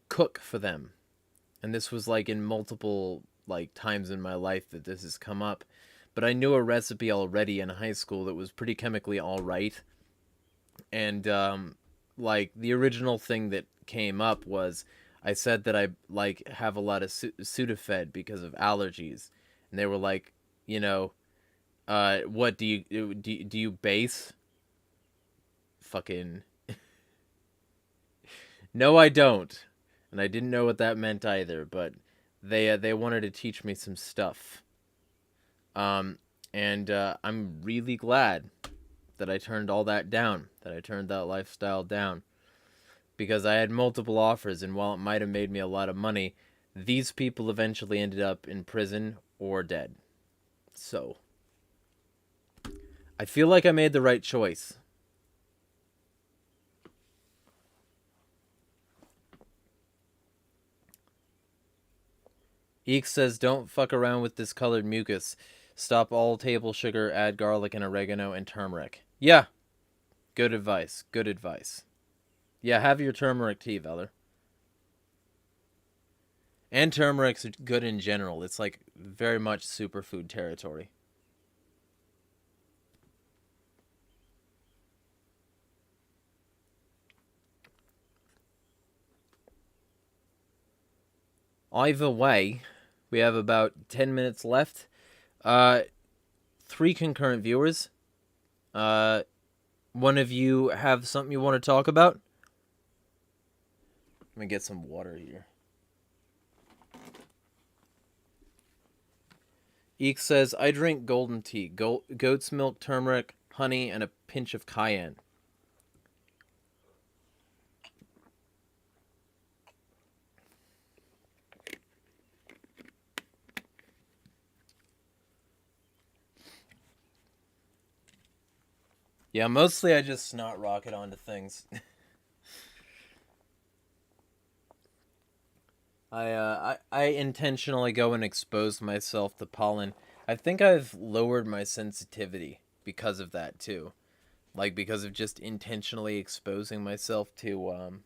cook for them. And this was like in multiple like times in my life that this has come up. But I knew a recipe already in high school that was pretty chemically all right. And like the original thing that came up was I said that I like have a lot of Sudafed because of allergies. And they were like, you know, what do you base? Fucking no, I don't. And I didn't know what that meant either, but they wanted to teach me some stuff. And I'm really glad that I turned all that down, that I turned that lifestyle down. Because I had multiple offers, and while it might have made me a lot of money, these people eventually ended up in prison or dead. So, I feel like I made the right choice. Eek says, don't fuck around with discolored mucus. Stop all table sugar, add garlic and oregano and turmeric. Yeah. Good advice. Good advice. Yeah, have your turmeric tea, Veller. And turmeric's good in general. It's like very much superfood territory. Either way, we have about 10 minutes left. 3 concurrent viewers. One of you have something you want to talk about? Let me get some water here. Eek says, I drink golden tea, goat's milk, turmeric, honey, and a pinch of cayenne. Yeah, mostly I just snot rocket onto things. I intentionally go and expose myself to pollen. I think I've lowered my sensitivity because of that too. Like because of just intentionally exposing myself to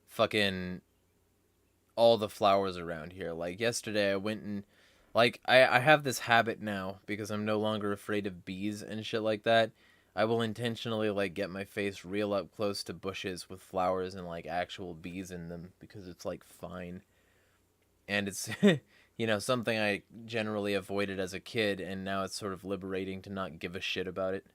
fucking all the flowers around here. Like yesterday I went and like I have this habit now because I'm no longer afraid of bees and shit like that. I will intentionally like get my face real up close to bushes with flowers and like actual bees in them because it's like fine. And it's you know, something I generally avoided as a kid, and now it's sort of liberating to not give a shit about it.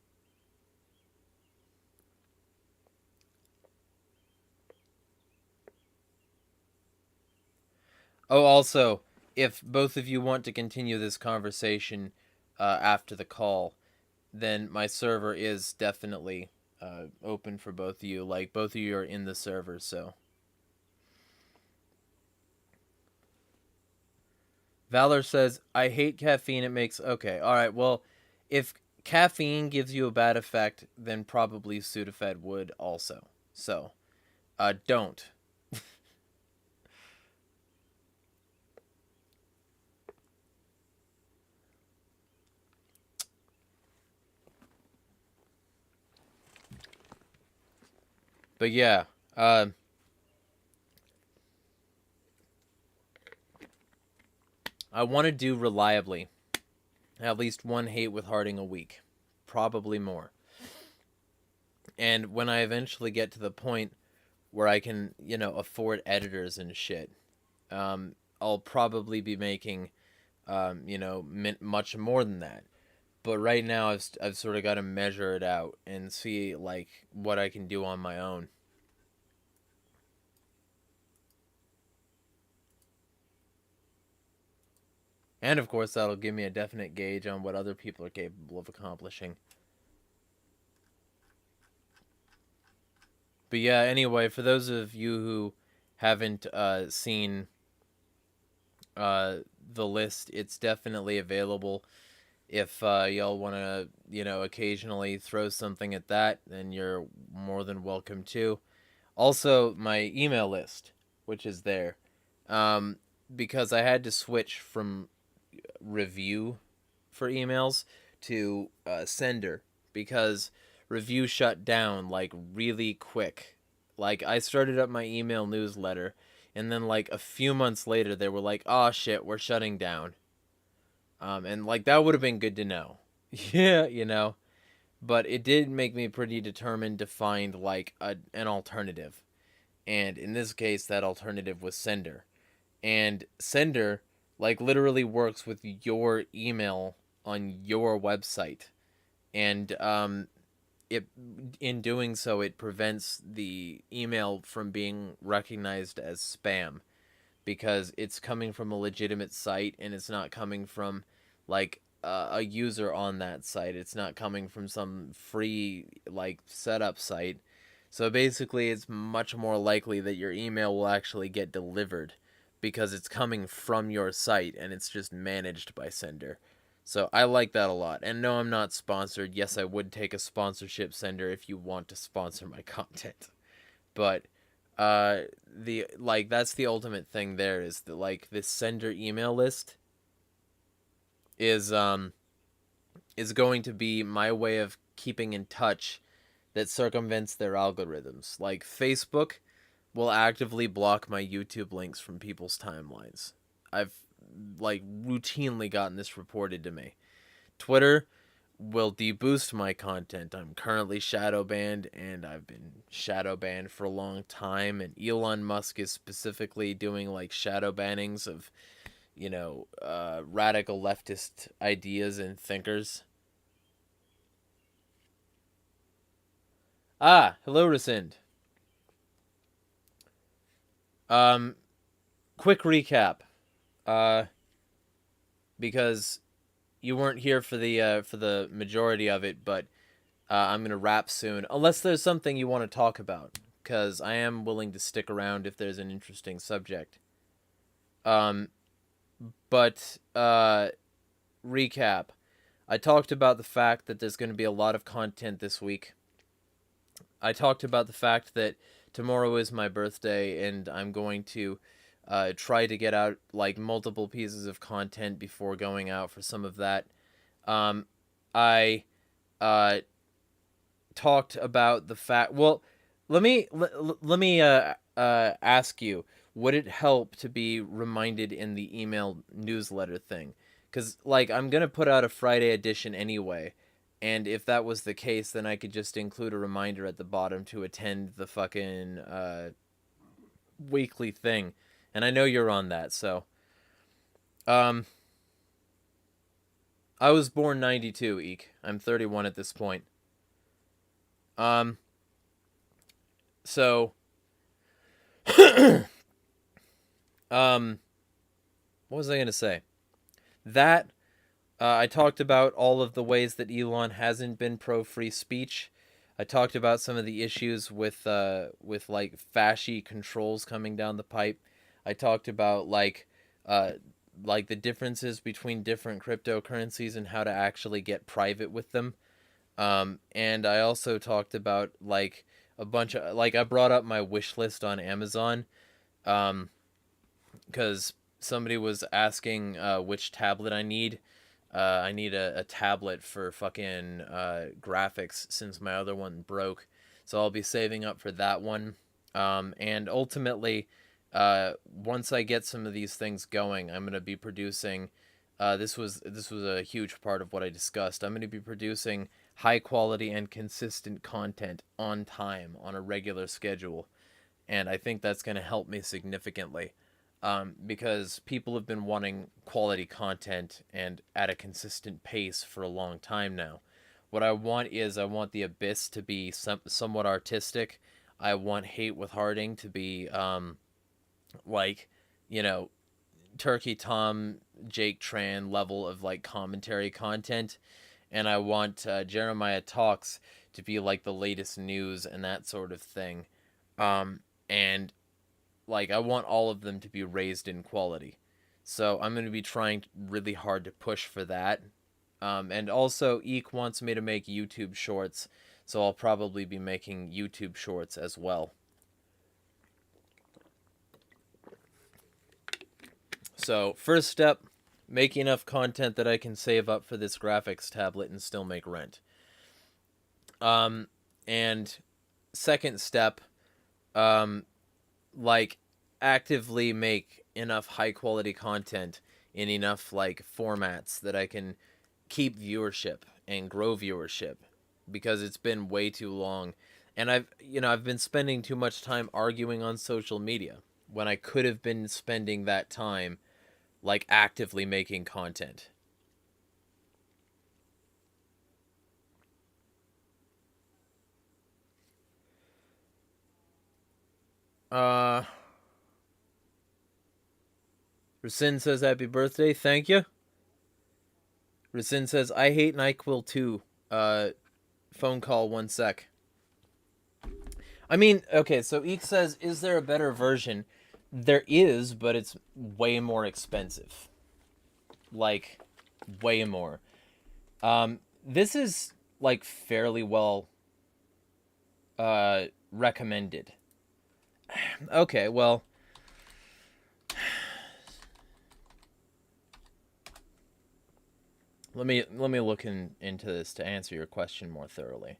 Oh, also, if both of you want to continue this conversation after the call, then my server is definitely open for both of you. Like, both of you are in the server, so. Valor says, I hate caffeine. It makes... Okay, alright, well, if caffeine gives you a bad effect, then probably Sudafed would also. So, don't. But yeah, I want to do reliably at least one hate with Harding a week. Probably more. And when I eventually get to the point where I can, you know, afford editors and shit, I'll probably be making, you know, much more than that. But right now, I've sort of got to measure it out and see, like, what I can do on my own. And, of course, that'll give me a definite gauge on what other people are capable of accomplishing. But yeah, anyway, for those of you who haven't seen the list, it's definitely available. If y'all want to, you know, occasionally throw something at that, then you're more than welcome to. Also, my email list, which is there, because I had to switch from review for emails to sender because review shut down like really quick. Like I started up my email newsletter, and then like a few months later they were like, "Oh shit, we're shutting down." And like that would have been good to know. Yeah, you know. But it did make me pretty determined to find like an alternative. And in this case that alternative was Sender. And Sender like literally works with your email on your website. And it in doing so it prevents the email from being recognized as spam because it's coming from a legitimate site and it's not coming from like a user on that site. It's not coming from some free like setup site. So basically it's much more likely that your email will actually get delivered because it's coming from your site and it's just managed by Sender. So I like that a lot. And no, I'm not sponsored. Yes, I would take a sponsorship sender if you want to sponsor my content. But the like that's the ultimate thing there is that like this sender email list is going to be my way of keeping in touch that circumvents their algorithms. Like Facebook will actively block my YouTube links from people's timelines. I've like routinely gotten this reported to me. Twitter will deboost my content. I'm currently shadow banned, and I've been shadow banned for a long time. And Elon Musk is specifically doing like shadow bannings of, radical leftist ideas and thinkers. Ah, hello, Rescind. Quick recap. Because you weren't here for the majority of it, but I'm gonna wrap soon. Unless there's something you want to talk about, because I am willing to stick around if there's an interesting subject. But recap. I talked about the fact that there's going to be a lot of content this week. I talked about the fact that tomorrow is my birthday, and I'm going to try to get out like multiple pieces of content before going out for some of that. I talked about the fact. Well, let me ask you: would it help to be reminded in the email newsletter thing? Because like I'm gonna put out a Friday edition anyway. And if that was the case, then I could just include a reminder at the bottom to attend the fucking weekly thing. And I know you're on that, so. I was born 92, Eek. I'm 31 at this point. So. What was I going to say? That. I talked about all of the ways that Elon hasn't been pro-free speech. I talked about some of the issues with like fashy controls coming down the pipe. I talked about like the differences between different cryptocurrencies and how to actually get private with them. And I also talked about like a bunch of like I brought up my wish list on Amazon, because somebody was asking which tablet I need. I need a tablet for fucking graphics since my other one broke. So I'll be saving up for that one. And ultimately, once I get some of these things going, I'm going to be producing... this was a huge part of what I discussed. I'm going to be producing high quality and consistent content on time, on a regular schedule. And I think that's going to help me significantly. Because people have been wanting quality content and at a consistent pace for a long time now. What I want is I want The Abyss to be somewhat artistic. I want Hate with Harding to be like, Turkey Tom, Jake Tran level of like commentary content. And I want Jeremiah Talks to be like the latest news and that sort of thing. And like, I want all of them to be raised in quality. So I'm going to be trying really hard to push for that. And also, Eek wants me to make YouTube shorts, so I'll probably be making YouTube shorts as well. So, first step, make enough content that I can save up for this graphics tablet and still make rent. And second step, like actively make enough high quality content in enough like formats that I can keep viewership and grow viewership, because it's been way too long. And I've been spending too much time arguing on social media when I could have been spending that time like actively making content. Rasin says happy birthday. Thank you. Rasin says I hate NyQuil too. Phone call 1 sec. I mean, okay, so Eek says, is there a better version? There is, but it's way more expensive. Like, way more. This is like fairly well recommended. Okay, well, let me look into this to answer your question more thoroughly.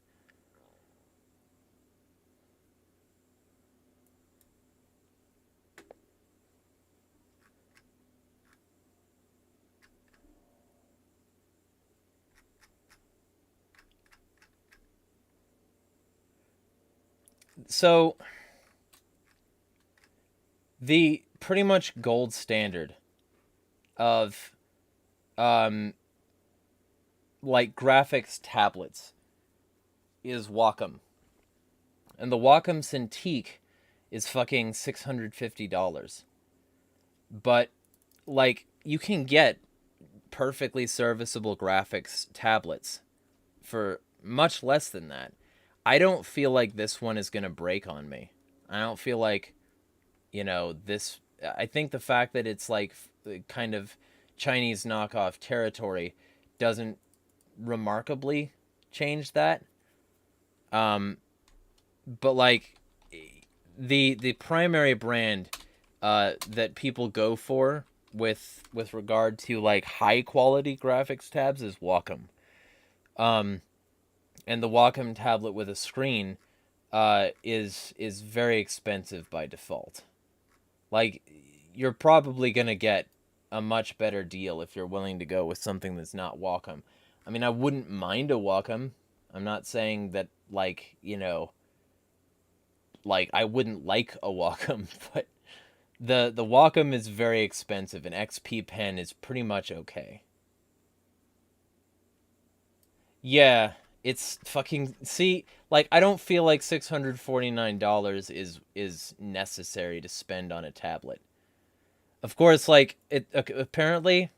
So, the pretty much gold standard of like graphics tablets is Wacom. And the Wacom Cintiq is fucking $650. But like you can get perfectly serviceable graphics tablets for much less than that. I don't feel like this one is going to break on me. I don't feel like, this. I think the fact that it's like kind of Chinese knockoff territory doesn't remarkably change that. But like the primary brand that people go for with regard to like high quality graphics tabs is Wacom. And the Wacom tablet with a screen is very expensive by default. Like, you're probably gonna get a much better deal if you're willing to go with something that's not Wacom. I mean, I wouldn't mind a Wacom. I'm not saying that like I wouldn't like a Wacom, but the Wacom is very expensive. An XP pen is pretty much okay. Yeah, it's fucking see, like I don't feel like $649 is necessary to spend on a tablet. Of course, like it apparently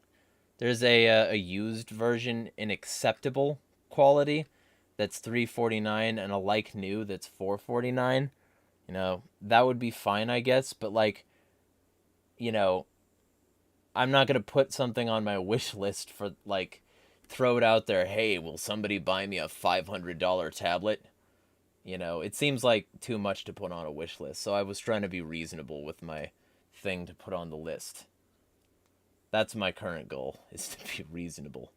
there's a used version in acceptable quality that's $349 and a like new that's $449. That would be fine, I guess, but like, you know, I'm not going to put something on my wish list for like throw it out there, hey, will somebody buy me a $500 tablet? It seems like too much to put on a wish list. So I was trying to be reasonable with my thing to put on the list. That's my current goal, is to be reasonable.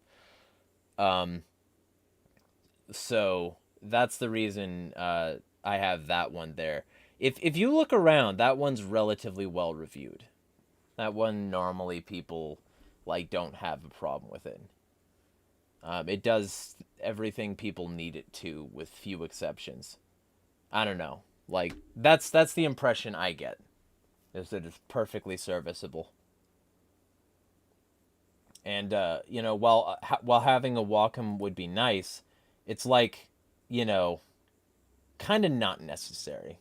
So that's the reason I have that one there. If you look around, that one's relatively well reviewed. That one normally people like don't have a problem with it. It does everything people need it to, with few exceptions. I don't know. Like that's the impression I get, is that it's perfectly serviceable. And while having a Wacom would be nice, it's like, kind of not necessary.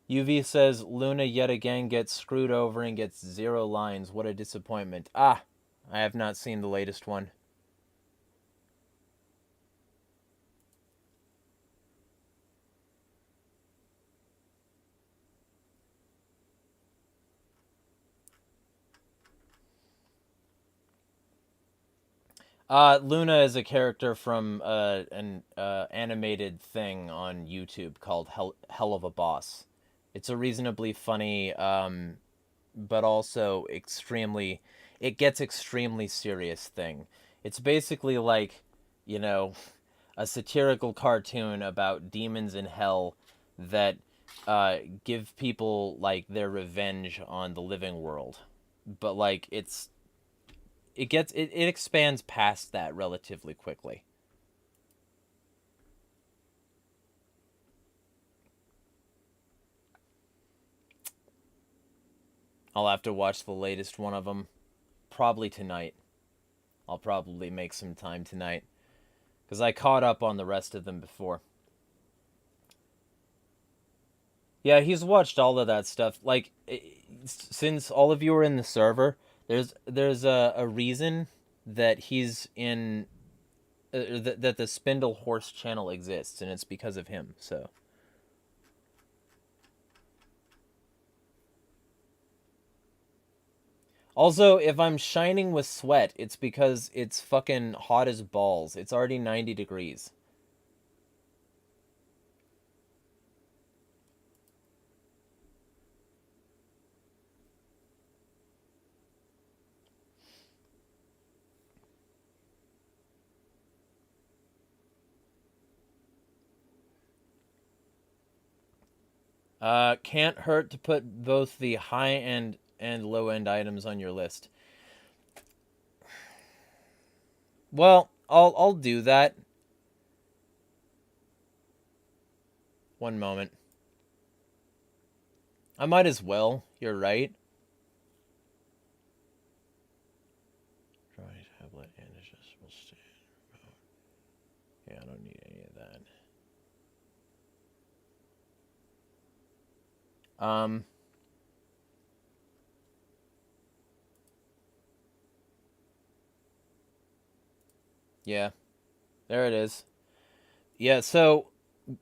UV says Luna yet again gets screwed over and gets 0 lines. What a disappointment. I have not seen the latest one. Luna is a character from an animated thing on YouTube called Hell of a Boss. It's a reasonably funny, but also it gets extremely serious thing. It's basically like, a satirical cartoon about demons in hell that give people like their revenge on the living world. But like it expands past that relatively quickly. I'll have to watch the latest one of them probably tonight. I'll probably make some time tonight because I caught up on the rest of them before. Yeah, he's watched all of that stuff. Like, since all of you are in the server, there's a reason that he's in that the Spindle Horse channel exists, and it's because of him. So. Also, if I'm shining with sweat, it's because it's fucking hot as balls. It's already 90 degrees. Can't hurt to put both the high-end and low-end items on your list. Well, I'll do that. One moment. I might as well. You're right. Drawing tablet and adjustable stand. Yeah, I don't need any of that. Yeah. There it is. Yeah, so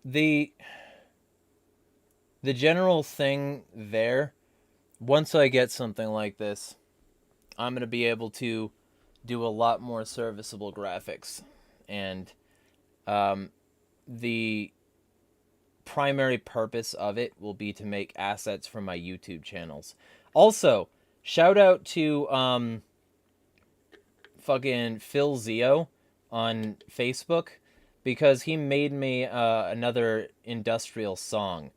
the general thing there, once I get something like this, I'm going to be able to do a lot more serviceable graphics. And the primary purpose of it will be to make assets for my YouTube channels. Also, shout out to fucking Phil Zio on Facebook, because he made me another industrial song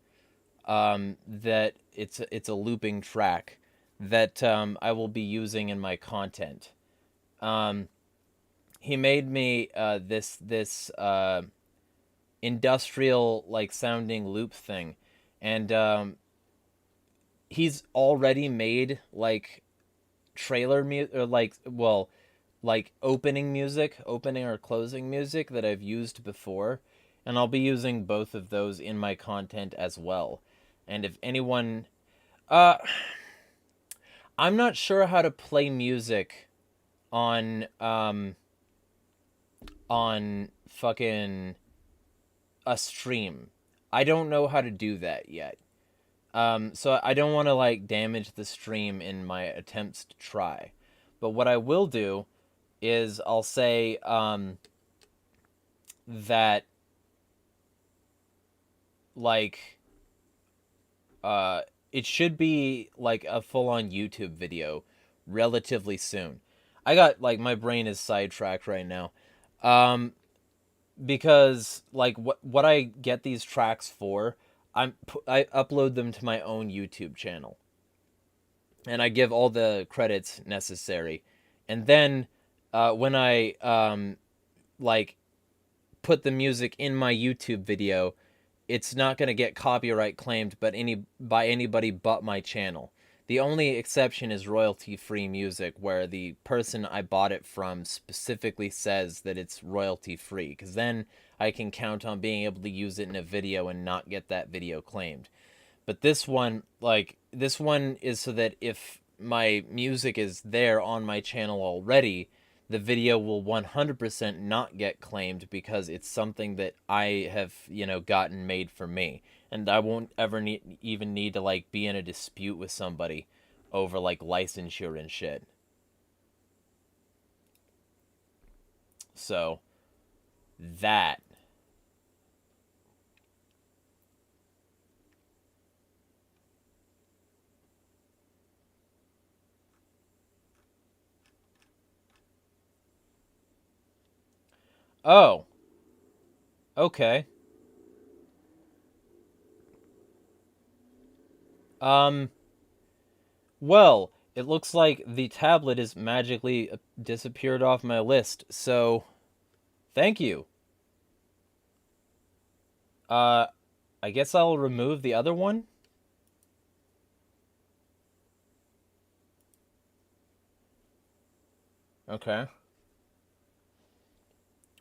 that it's a looping track that I will be using in my content. He made me this industrial like sounding loop thing, and he's already made like trailer music, or like opening or closing music that I've used before, and I'll be using both of those in my content as well. And if anyone I'm not sure how to play music on fucking a stream. I don't know how to do that yet. So I don't want to like damage the stream in my attempts to try. But what I will do is I'll say that like it should be like a full-on YouTube video relatively soon. I got like my brain is sidetracked right now. Because like what I get these tracks for, I upload them to my own YouTube channel, and I give all the credits necessary, and then when I like put the music in my YouTube video, it's not going to get copyright claimed by anybody but my channel. The only exception is royalty-free music, where the person I bought it from specifically says that it's royalty-free, because then I can count on being able to use it in a video and not get that video claimed. But this one is so that if my music is there on my channel already, the video will 100% not get claimed, because it's something that I have, gotten made for me. And I won't ever even need to, like, be in a dispute with somebody over, like, licensure and shit. So, that. Oh. Okay. Well, it looks like the tablet is magically disappeared off my list, so thank you. I guess I'll remove the other one. Okay.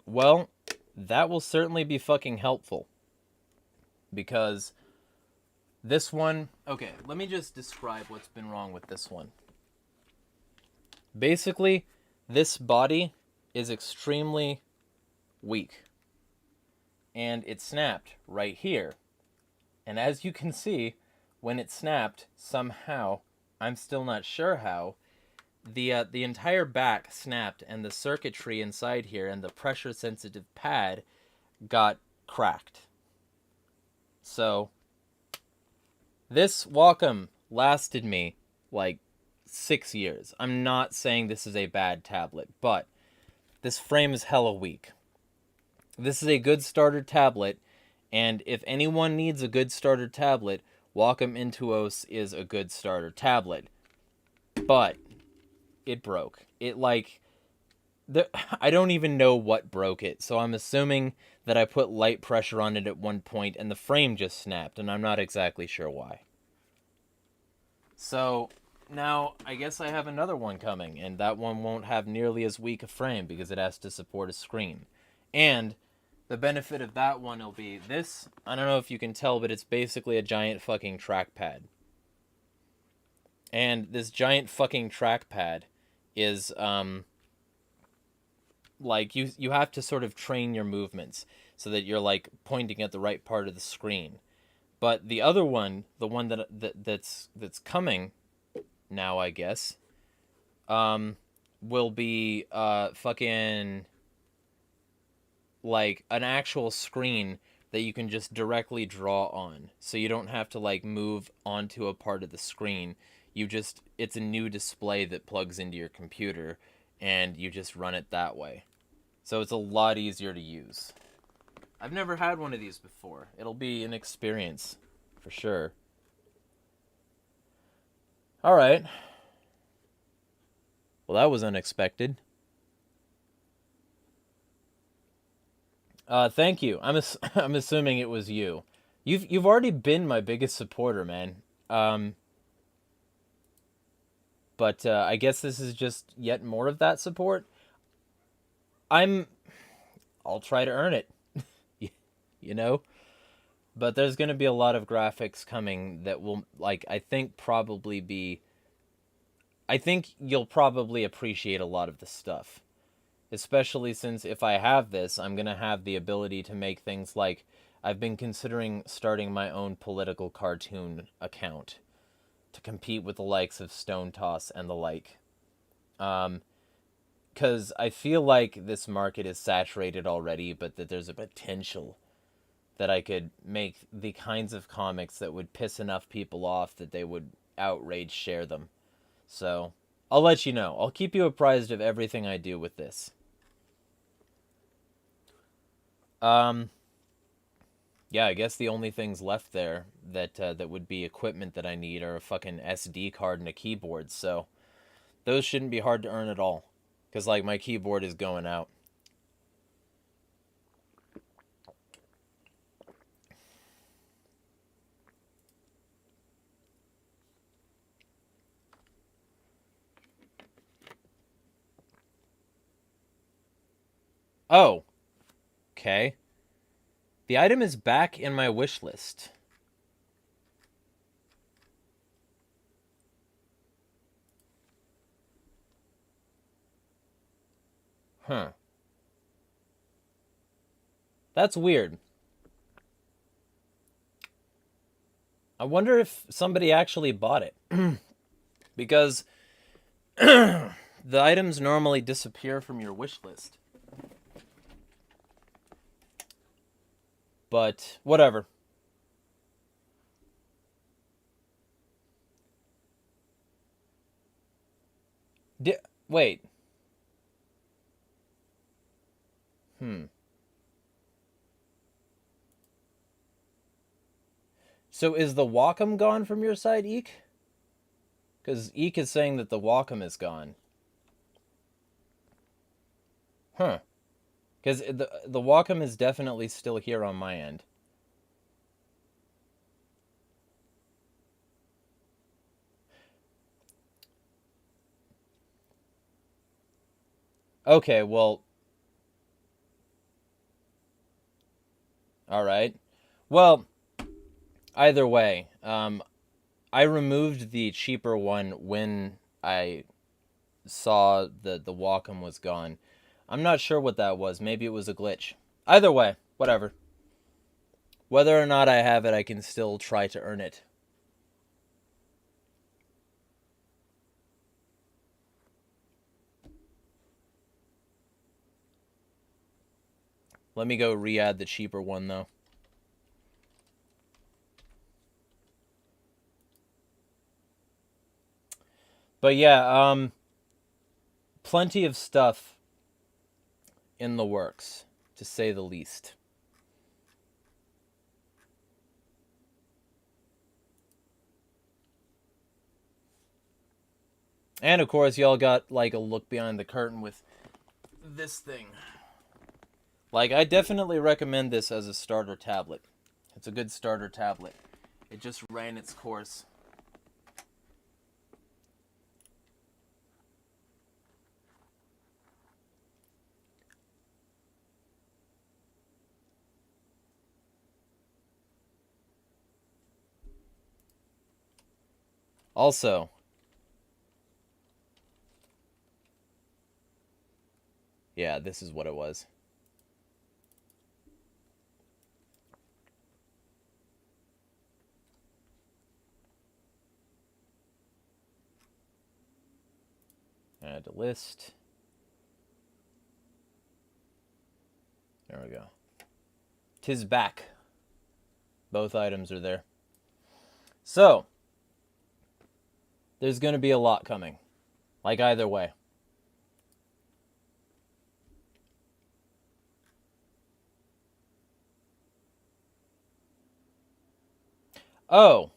Well, that will certainly be fucking helpful, because This one, okay, let me just describe what's been wrong with this one. Basically, this body is extremely weak. And it snapped right here. And as you can see, when it snapped, somehow, I'm still not sure how, the entire back snapped, and the circuitry inside here and the pressure-sensitive pad got cracked. So, this Wacom lasted me like 6 years. I'm not saying this is a bad tablet, but this frame is hella weak. This is a good starter tablet, and if anyone needs a good starter tablet, Wacom Intuos is a good starter tablet. But it broke. I don't even know what broke it, so I'm assuming that I put light pressure on it at one point and the frame just snapped, and I'm not exactly sure why. So now I guess I have another one coming, and that one won't have nearly as weak a frame because it has to support a screen. And the benefit of that one will be this, I don't know if you can tell, but it's basically a giant fucking trackpad. And this giant fucking trackpad is, like, you have to sort of train your movements so that you're, like, pointing at the right part of the screen. But the other one, the one that's coming now, I guess, will be, fucking, like, an actual screen that you can just directly draw on. So you don't have to, like, move onto a part of the screen. It's a new display that plugs into your computer, and you just run it that way. So it's a lot easier to use. I've never had one of these before. It'll be an experience, for sure. Alright. Well, that was unexpected. Thank you. I'm assuming it was you. You've already been my biggest supporter, man. But I guess this is just yet more of that support. I'll try to earn it. You know? But there's going to be a lot of graphics coming that will, like, I think you'll probably appreciate a lot of the stuff. Especially since if I have this, I'm going to have the ability to make things like, I've been considering starting my own political cartoon account to compete with the likes of Stone Toss and the like. Because I feel like this market is saturated already, but that there's a potential that I could make the kinds of comics that would piss enough people off that they would outrage share them. So, I'll let you know. I'll keep you apprised of everything I do with this. Yeah, I guess the only things left there that would be equipment that I need are a fucking SD card and a keyboard, so those shouldn't be hard to earn at all. Because, like, my keyboard is going out. Oh. Okay. The item is back in my wish list. Huh. That's weird. I wonder if somebody actually bought it. Because the items normally disappear from your wish list. But, whatever. Wait. So is the Wacom gone from your side, Eek? Because Eek is saying that the Wacom is gone. Huh. Because the Wacom is definitely still here on my end. Okay, well... Alright. Well, either way, I removed the cheaper one when I saw the Wacom was gone. I'm not sure what that was. Maybe it was a glitch. Either way, whatever. Whether or not I have it, I can still try to earn it. Let me go re-add the cheaper one, though. But yeah, plenty of stuff in the works, to say the least. And of course, y'all got like a look behind the curtain with this thing. Like, I definitely recommend this as a starter tablet. It's a good starter tablet. It just ran its course. Also, yeah, this is what it was. Add to list. There we go. 'Tis back. Both items are there. So, there's going to be a lot coming. Like, either way. Oh,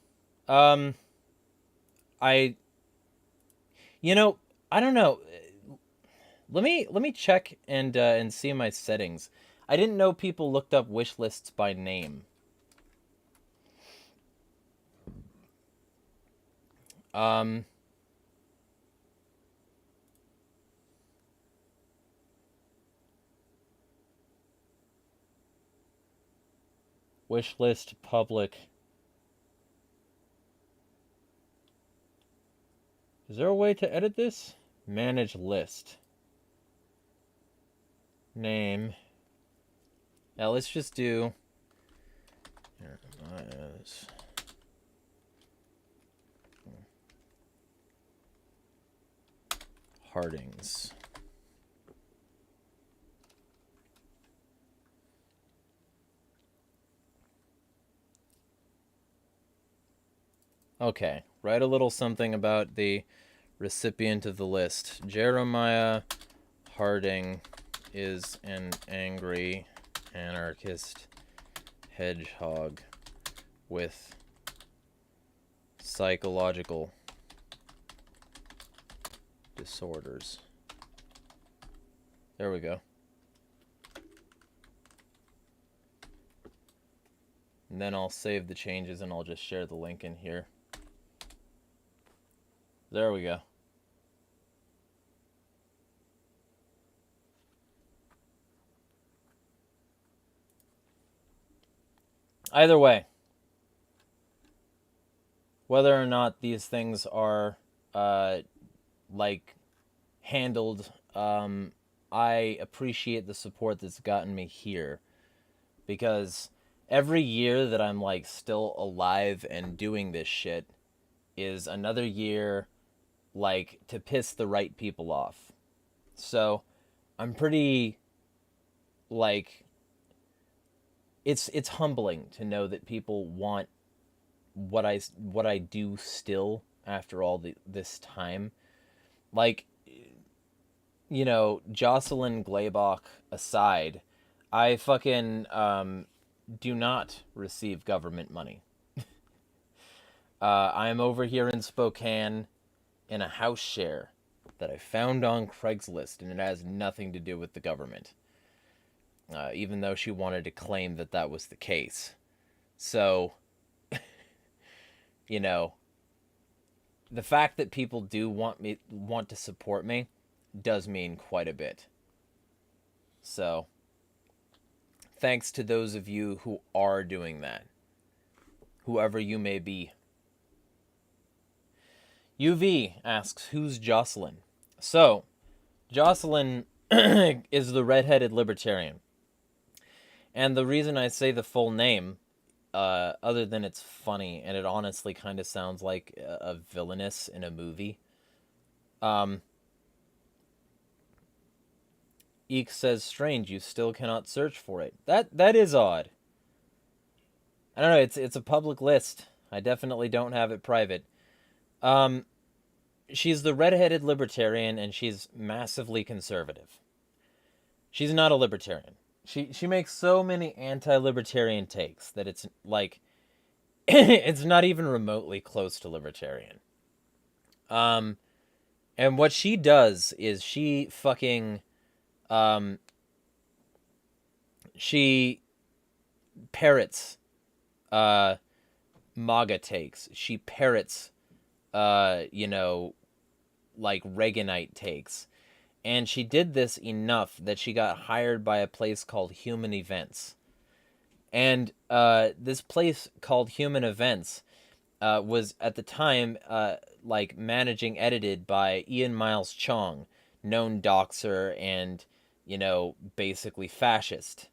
you know, I don't know. Let me check and see my settings. I didn't know people looked up wish lists by name. Wish list public. Is there a way to edit this? Manage list. Name. Now let's just do. Here is. Hardings. Okay, write a little something about the recipient of the list. Jeremiah Harding is an angry anarchist hedgehog with psychological disorders. There we go. And then I'll save the changes and I'll just share the link in here. There we go. Either way, whether or not these things are like handled, I appreciate the support that's gotten me here, because every year that I'm like still alive and doing this shit is another year like to piss the right people off. So I'm pretty like it's humbling to know that people want what I do still after all this time. Like, you know, Jocelyn Glaybach aside, I fucking do not receive government money. I'm over here in Spokane in a house share that I found on Craigslist, and it has nothing to do with the government. Even though she wanted to claim that that was the case. So, you know, the fact that people do want to support me does mean quite a bit. So, thanks to those of you who are doing that, whoever you may be. UV asks, who's Jocelyn? So, Jocelyn is the redheaded libertarian. And the reason I say the full name, other than it's funny, and it honestly kind of sounds like a villainess in a movie. Eek says, strange, you still cannot search for it. That is odd. I don't know, it's a public list. I definitely don't have it private. She's the redheaded libertarian, and she's massively conservative. She's not a libertarian. She makes so many anti-libertarian takes that it's like it's not even remotely close to libertarian. And what she does is she fucking she parrots MAGA takes. She parrots like Reaganite takes. And she did this enough that she got hired by a place called Human Events. And this place called Human Events was at the time like managing edited by Ian Miles Chong, known doxer and, basically fascist.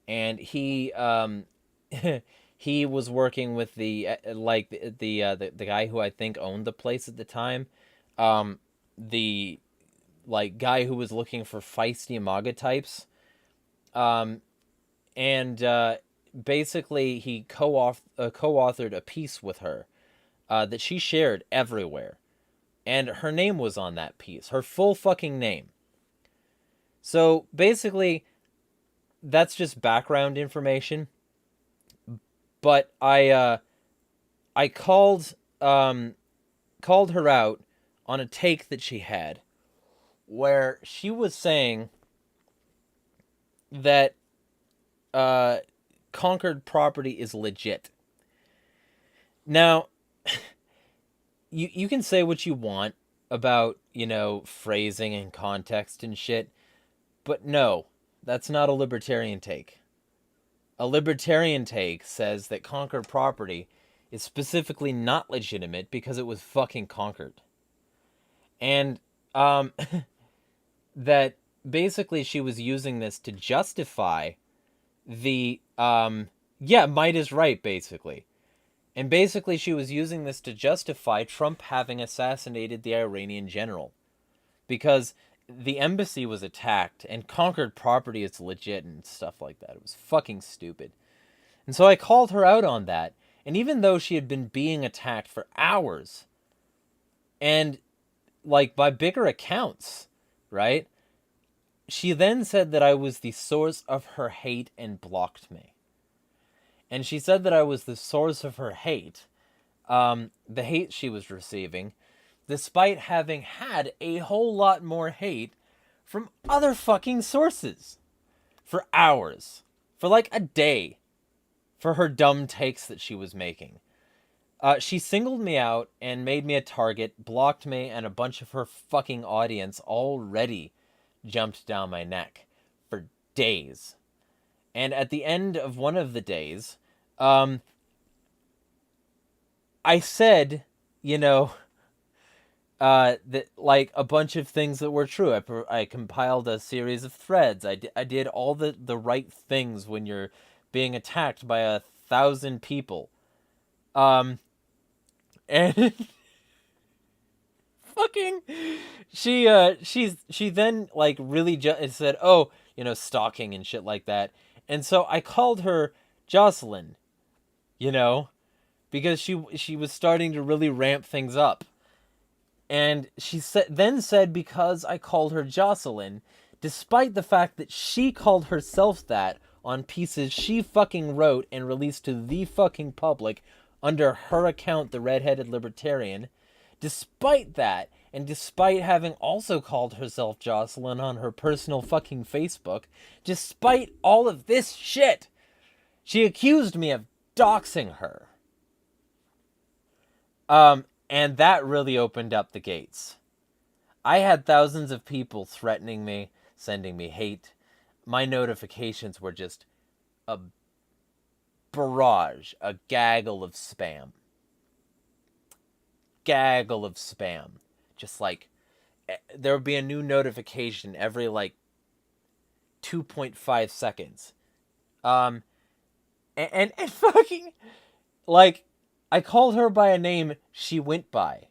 And he he was working with the guy who I think owned the place at the time, the guy who was looking for feisty MAGA types, and basically he co-authored a piece with her that she shared everywhere, and her name was on that piece, her full fucking name. So basically, that's just background information. But I called her out on a take that she had, where she was saying that conquered property is legit. Now, you can say what you want about, phrasing and context and shit, but no, that's not a libertarian take. A libertarian take says that conquered property is specifically not legitimate because it was fucking conquered. And that basically she was using this to justify the might is right, basically. And basically she was using this to justify Trump having assassinated the Iranian general, because the embassy was attacked and conquered property is legit and stuff like that. It was fucking stupid. And so I called her out on that. And even though she had been being attacked for hours, and by bigger accounts, right? She then said that I was the source of her hate and blocked me. And she said that I was the source of her hate, the hate she was receiving, despite having had a whole lot more hate from other fucking sources for hours, for like a day, for her dumb takes that she was making. She singled me out and made me a target, blocked me, and a bunch of her fucking audience already jumped down my neck for days. And at the end of one of the days, I said, that a bunch of things that were true. I compiled a series of threads. I did all the right things when you're being attacked by 1,000 people. And fucking she then really said, oh, stalking and shit like that. And so I called her Jocelyn, because she was starting to really ramp things up. And she said because I called her Jocelyn, despite the fact that she called herself that on pieces she fucking wrote and released to the fucking public under her account, the redheaded libertarian, despite that, and despite having also called herself Jocelyn on her personal fucking Facebook, despite all of this shit, she accused me of doxing her. And that really opened up the gates. I had thousands of people threatening me, sending me hate. My notifications were just a barrage, a gaggle of spam. gaggle of spam. Just like, there would be a new notification every like 2.5 seconds. And fucking, like, I called her by a name she went by.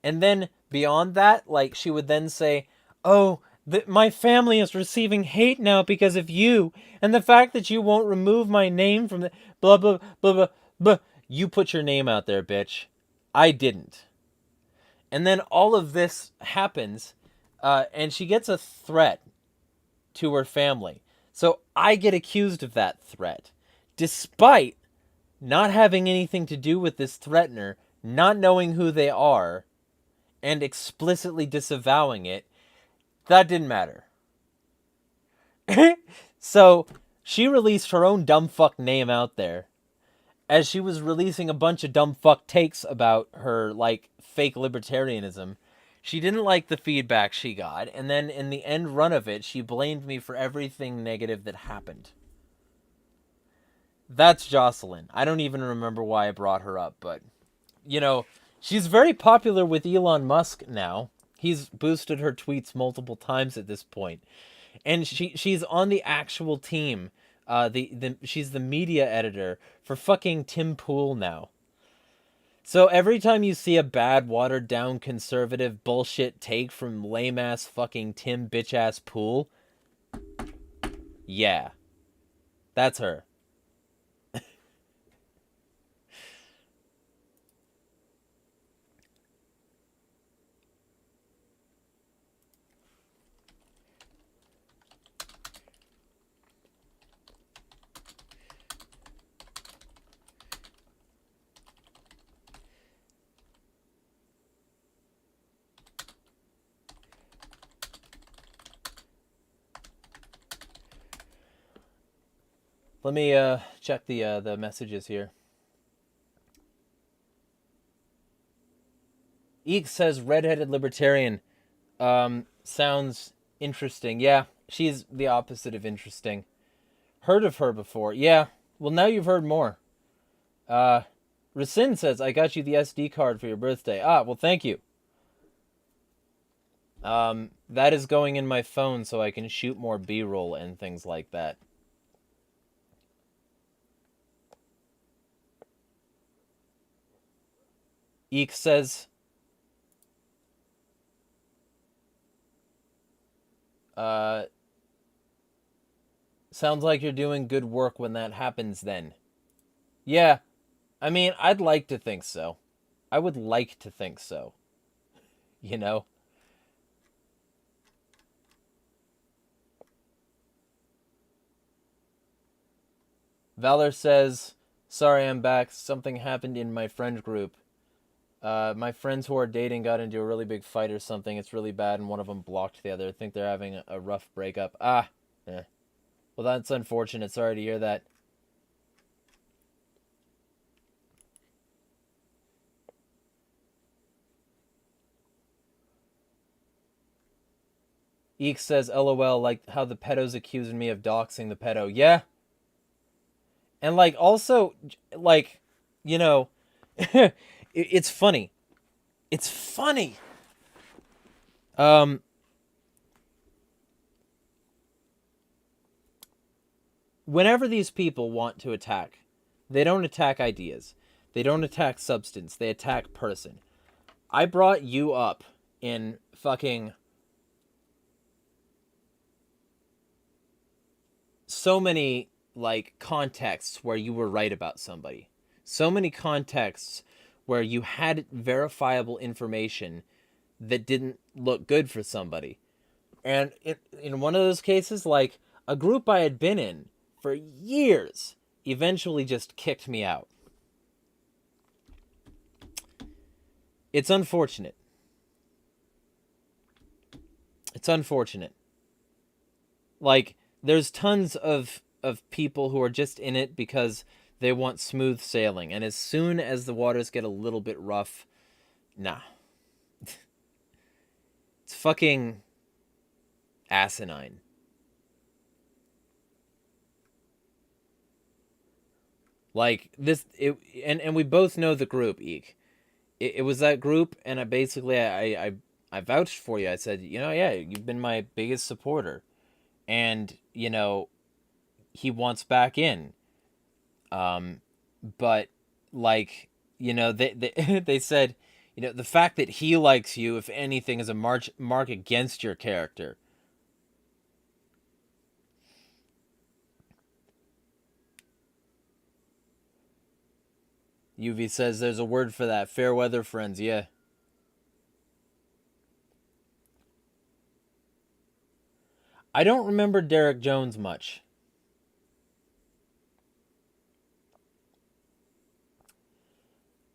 And then beyond that, like, she would then say, oh, my family is receiving hate now because of you. And the fact that you won't remove my name from the blah, blah, blah, blah, blah. You put your name out there, bitch. I didn't. And then all of this happens, and she gets a threat to her family. So I get accused of that threat, despite not having anything to do with this threatener, not knowing who they are, and explicitly disavowing it. That didn't matter. So she released her own dumb fuck name out there, as she was releasing a bunch of dumb fuck takes about her, like, fake libertarianism. She didn't like the feedback she got, and then in the end run of it, she blamed me for everything negative that happened. That's Jocelyn. I don't even remember why I brought her up, but, you know, she's very popular with Elon Musk now. He's boosted her tweets multiple times at this point. And she's on the actual team. She's the media editor for fucking Tim Pool now. So every time you see a bad, watered-down, conservative bullshit take from lame-ass fucking Tim bitch-ass Pool, yeah, that's her. Let me check the messages here. Eek says redheaded libertarian. Sounds interesting. Yeah, she's the opposite of interesting. Heard of her before. Yeah, well now you've heard more. Rasin says, I got you the SD card for your birthday. Ah, well thank you. That is going in my phone so I can shoot more B-roll and things like that. Eek says, sounds like you're doing good work when that happens then. Yeah, I mean, I'd like to think so. I would like to think so. You know? Valor says, sorry I'm back. Something happened in my friend group. My friends who are dating got into a really big fight or something. It's really bad, and one of them blocked the other. I think they're having a rough breakup. Ah, eh. Well, that's unfortunate. Sorry to hear that. Eek says, LOL, like how the pedo's accusing me of doxing the pedo. Yeah. And, like, also, like, you know, it's funny. It's funny. Whenever these people want to attack, they don't attack ideas. They don't attack substance. They attack person. I brought you up in fucking so many, like, contexts where you were right about somebody. So many contexts where you had verifiable information that didn't look good for somebody. And in one of those cases, like, a group I had been in for years eventually just kicked me out. It's unfortunate. It's unfortunate. Like, there's tons of people who are just in it because they want smooth sailing. And as soon as the waters get a little bit rough, nah. It's fucking asinine. Like, this, and we both know the group, Eek. it was that group, and I vouched for you. I said, yeah, you've been my biggest supporter, and he wants back in. But like, they they said, the fact that he likes you, if anything, is a mark against your character. UV says there's a word for that. Fair weather friends, yeah. I don't remember Derek Jones much.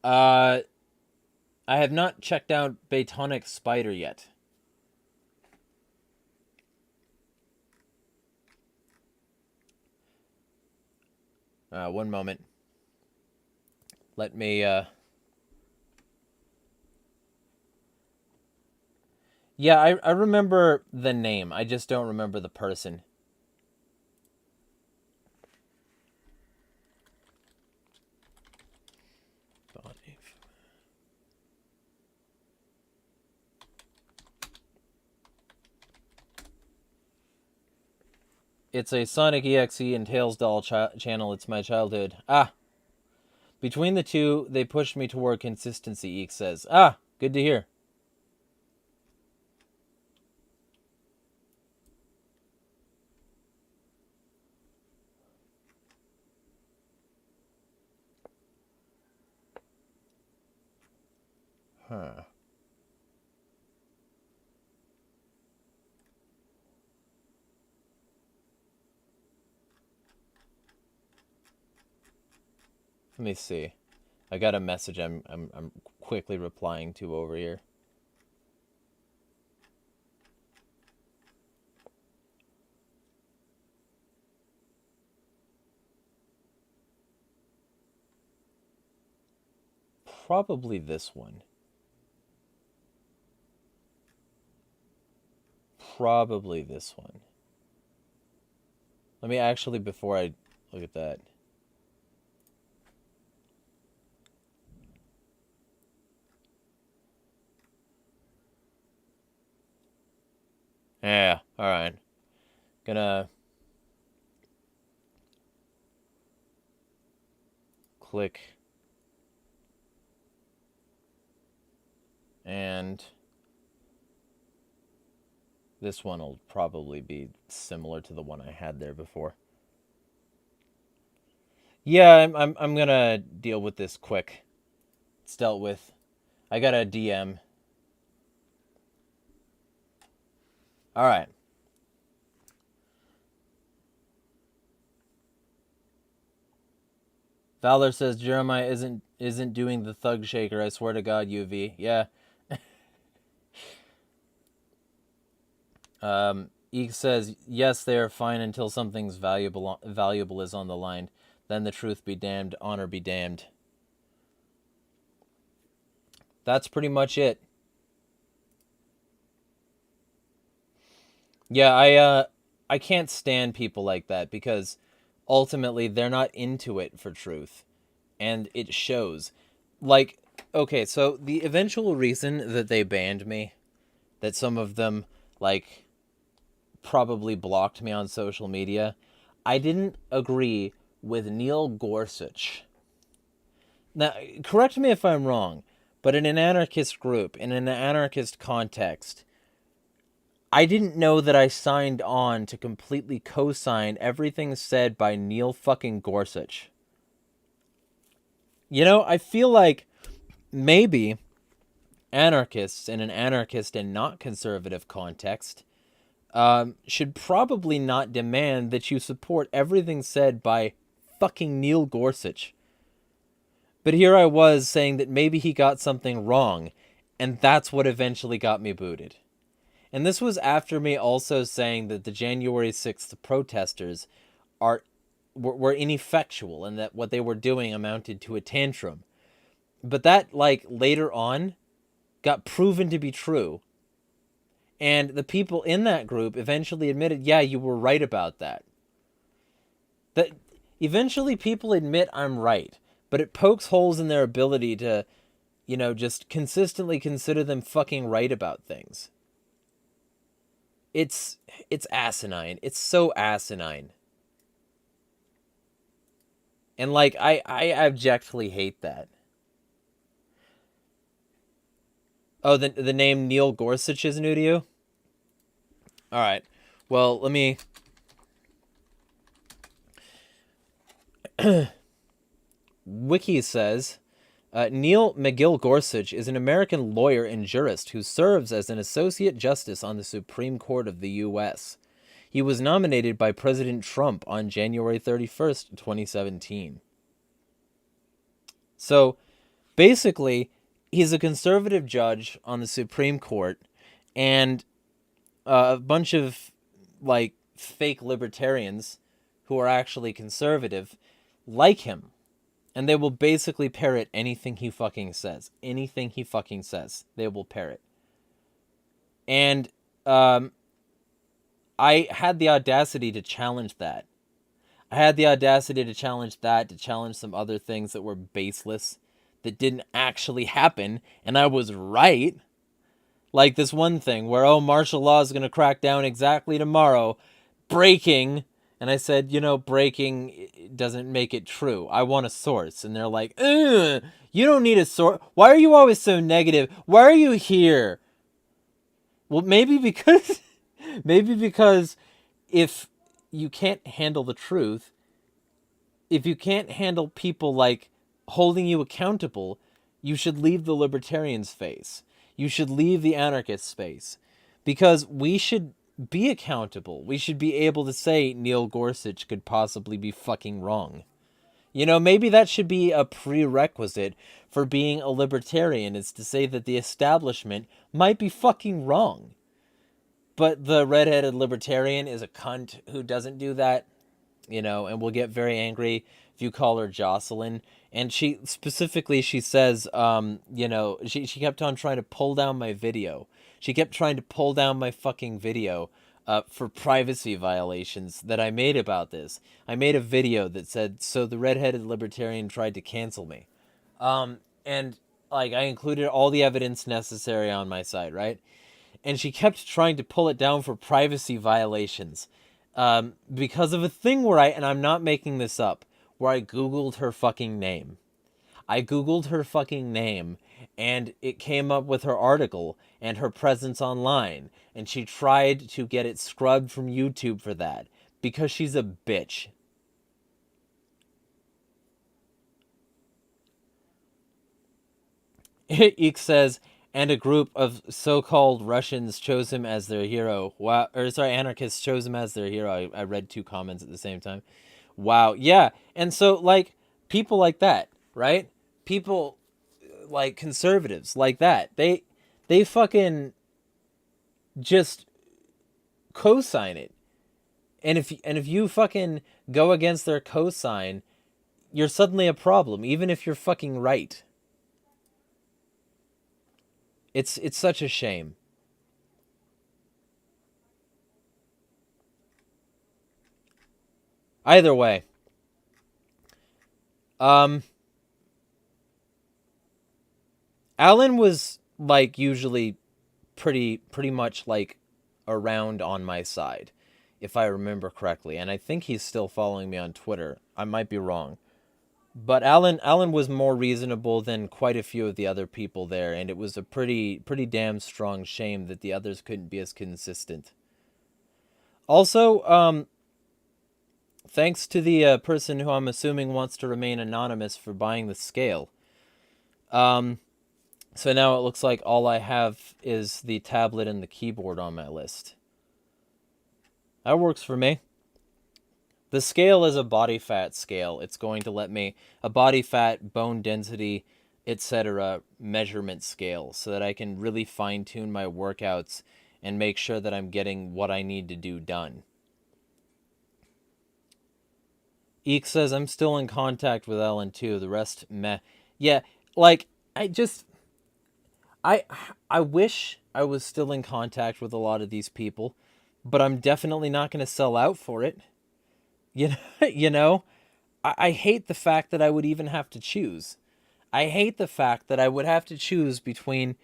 I have not checked out Batonic Spider yet. One moment. Let me, Yeah, I remember the name. I just don't remember the person. It's a Sonic EXE and Tails Doll channel. It's my childhood. Ah. Between the two, they pushed me toward consistency, Eek says. Ah, good to hear. Huh. Let me see. I got a message I'm quickly replying to over here. Probably this one. Probably this one. Let me actually, before I look at that. Yeah, alright. Gonna click and this one will probably be similar to the one I had there before. Yeah, I'm gonna deal with this quick. It's dealt with. I got a DM. All right. Valor says Jeremiah isn't doing the thug shaker. I swear to God, UV. Yeah. Eek says yes, they are fine until something's valuable is on the line. Then the truth be damned, honor be damned. That's pretty much it. Yeah, I can't stand people like that because ultimately they're not into it for truth, and it shows. Like, okay, so the eventual reason that they banned me, that some of them like probably blocked me on social media, I didn't agree with Neil Gorsuch. Now, correct me if I'm wrong, but in an anarchist group, in an anarchist context, I didn't know that I signed on to completely co-sign everything said by Neil fucking Gorsuch. I feel like maybe anarchists in an anarchist and not conservative context should probably not demand that you support everything said by fucking Neil Gorsuch. But here I was saying that maybe he got something wrong, and that's what eventually got me booted. And this was after me also saying that the January 6th protesters were ineffectual and that what they were doing amounted to a tantrum. But that, later on, got proven to be true. And the people in that group eventually admitted, yeah, you were right about that. That eventually people admit I'm right, but it pokes holes in their ability to, you know, just consistently consider them fucking right about things. It's asinine. It's so asinine. And like I abjectly hate that. Oh, the name Neil Gorsuch is new to you? All right. Well, let me Wiki says Neil McGill Gorsuch is an American lawyer and jurist who serves as an associate justice on the Supreme Court of the U.S. He was nominated by President Trump on January 31st, 2017. So, basically, he's a conservative judge on the Supreme Court, and a bunch of, like, fake libertarians who are actually conservative like him. And they will basically parrot anything he fucking says. Anything he fucking says, they will parrot. And I had the audacity to challenge that. I had the audacity to challenge that, to challenge some other things that were baseless, that didn't actually happen, and I was right. Like this one thing where, oh, martial law is going to crack down exactly tomorrow. Breaking. And I said, you know, breaking doesn't make it true. I want a source. And they're like, ugh, you don't need a source. Why are you always so negative? Why are you here? Well, maybe because if you can't handle the truth, if you can't handle people like holding you accountable, you should leave the libertarian space. You should leave the anarchist space, because we should be accountable. We should be able to say Neil Gorsuch could possibly be fucking wrong. You know, maybe that should be a prerequisite for being a libertarian, is to say that the establishment might be fucking wrong. But the redheaded libertarian is a cunt who doesn't do that, you know, and will get very angry if you call her Jocelyn. And she says, you know, she kept on trying to pull down my video. She kept trying to pull down my fucking video for privacy violations that I made about this. I made a video that said, so the redheaded libertarian tried to cancel me. And like I included all the evidence necessary on my site, right? And she kept trying to pull it down for privacy violations. Because of a thing where and I'm not making this up, where I Googled her fucking name. I Googled her fucking name, and it came up with her article and her presence online, and she tried to get it scrubbed from YouTube for that, because she's a bitch. Eek says, and a group of so-called Russians chose him as their hero. Wow, or sorry, anarchists chose him as their hero. I read two comments at the same time. Wow, yeah. And so, like, people like that, right? People like conservatives like that. They fucking just co-sign it. And if you fucking go against their co-sign, you're suddenly a problem, even if you're fucking right. It's such a shame. Either way. Alan was like usually pretty much like around on my side, if I remember correctly, and I think he's still following me on Twitter. I might be wrong. But Alan was more reasonable than quite a few of the other people there, and it was a pretty damn strong shame that the others couldn't be as consistent. Also, thanks to the person who I'm assuming wants to remain anonymous for buying the scale. So now it looks like all I have is the tablet and the keyboard on my list. That works for me. The scale is a body fat scale. It's going to let me, a body fat, bone density, etc. measurement scale, so that I can really fine tune my workouts and make sure that I'm getting what I need to do done. Eek says, I'm still in contact with Ellen too. The rest, meh. Yeah, like, I wish I was still in contact with a lot of these people, but I'm definitely not going to sell out for it. You know, I hate the fact that I would even have to choose. I hate the fact that I would have to choose between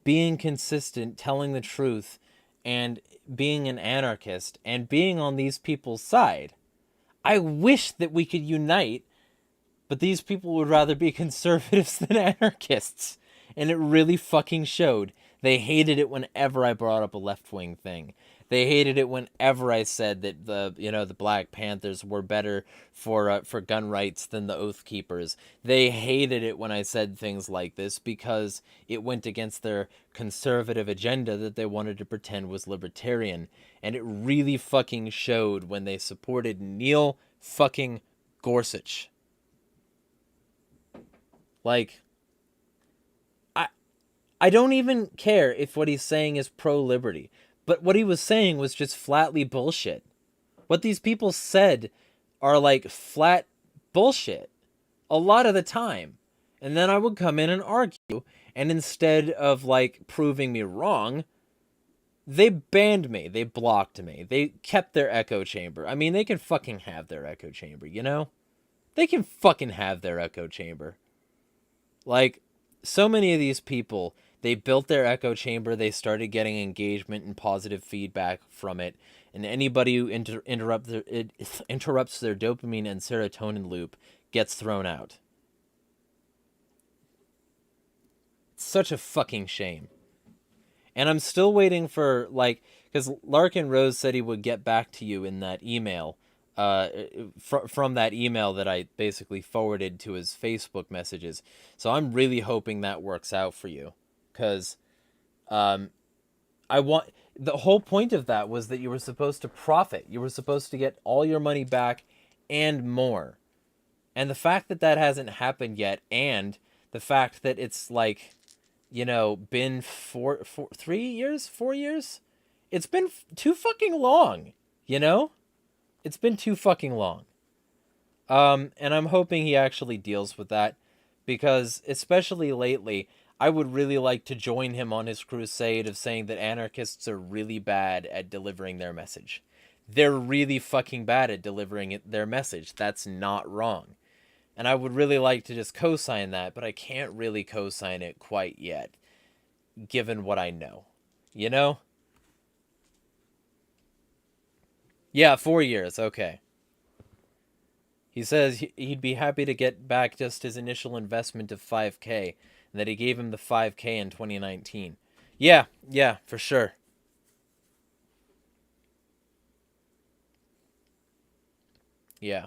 being consistent, telling the truth, and being an anarchist, and being on these people's side. I wish that we could unite, but these people would rather be conservatives than anarchists. And it really fucking showed. They hated it whenever I brought up a left-wing thing. They hated it whenever I said that the Black Panthers were better for gun rights than the Oath Keepers. They hated it when I said things like this because it went against their conservative agenda that they wanted to pretend was libertarian. And it really fucking showed when they supported Neil fucking Gorsuch. Like, I don't even care if what he's saying is pro-liberty. But what he was saying was just flatly bullshit. What these people said are like flat bullshit a lot of the time. And then I would come in and argue. And instead of like proving me wrong, they banned me. They blocked me. They kept their echo chamber. I mean, they can fucking have their echo chamber, you know? They can fucking have their echo chamber. Like, so many of these people, they built their echo chamber, they started getting engagement and positive feedback from it, and anybody who interrupts their dopamine and serotonin loop gets thrown out. It's such a fucking shame. And I'm still waiting for, like, because Larkin Rose said he would get back to you in that email, from that email that I basically forwarded to his Facebook messages. So I'm really hoping that works out for you, because the whole point of that was that you were supposed to profit. You were supposed to get all your money back and more. And the fact that that hasn't happened yet, and the fact that it's like, been 4 years? It's been too fucking long, It's been too fucking long. And I'm hoping he actually deals with that, because especially lately, I would really like to join him on his crusade of saying that anarchists are really bad at delivering their message. They're really fucking bad at delivering their message. That's not wrong. And I would really like to just co-sign that, but I can't really co-sign it quite yet, given what I know. Yeah, 4 years, okay. He says he'd be happy to get back just his initial investment of $5,000, and that he gave him the $5,000 in 2019. Yeah, for sure. Yeah.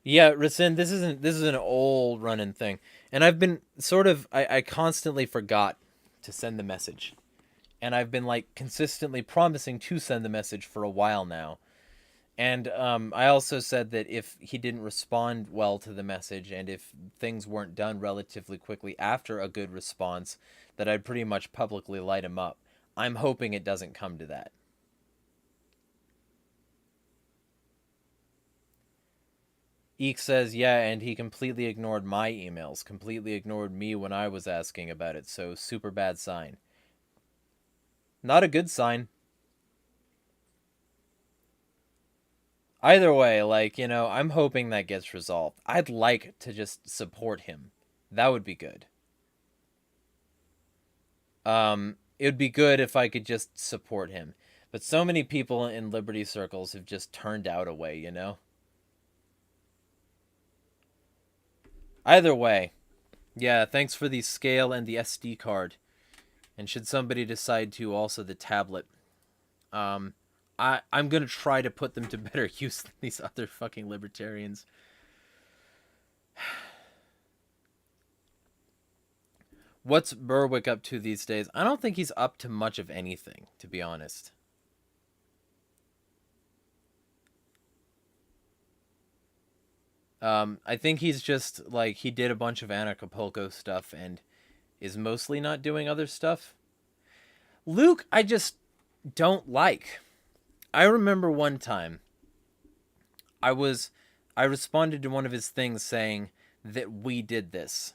Yeah, Rasin, this is an old running thing. And I've been I constantly forgot to send the message. And I've been like consistently promising to send the message for a while now. And I also said that if he didn't respond well to the message, and if things weren't done relatively quickly after a good response, that I'd pretty much publicly light him up. I'm hoping it doesn't come to that. Eek says, yeah, and he completely ignored my emails, completely ignored me when I was asking about it, so super bad sign. Not a good sign. Either way, I'm hoping that gets resolved. I'd like to just support him. That would be good. It would be good if I could just support him. But so many people in liberty circles have just turned out a way, Either way, yeah, thanks for the scale and the SD card. And should somebody decide to, also the tablet. I'm going to try to put them to better use than these other fucking libertarians. What's Berwick up to these days? I don't think he's up to much of anything, to be honest. I think he's just, he did a bunch of Anarchapulco stuff and is mostly not doing other stuff. Luke, I just don't like. I remember one time, I responded to one of his things saying that we did this.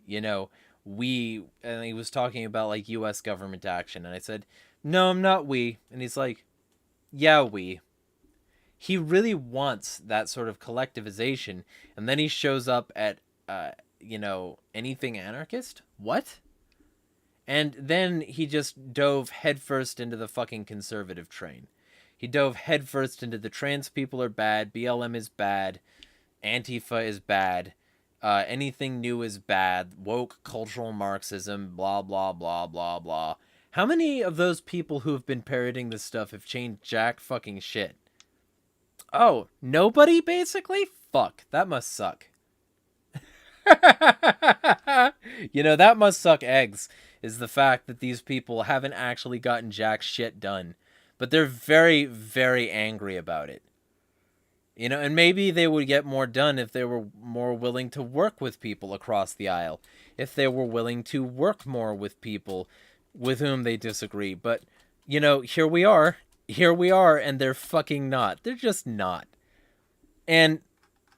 And he was talking about, U.S. government action, and I said, no, I'm not we. And he's like, yeah, we. he really wants that sort of collectivization, and then he shows up at, anything anarchist? What? And then he just dove headfirst into the fucking conservative train. He dove headfirst into the trans people are bad, BLM is bad, Antifa is bad, anything new is bad, woke cultural Marxism, blah, blah, blah, blah, blah. How many of those people who have been parroting this stuff have changed jack fucking shit? Oh, nobody, basically? Fuck, that must suck. That must suck eggs, is the fact that these people haven't actually gotten jack shit done. But they're very, very angry about it. And maybe they would get more done if they were more willing to work with people across the aisle. If they were willing to work more with people with whom they disagree. But, here we are. Here we are, and they're fucking not. They're just not. And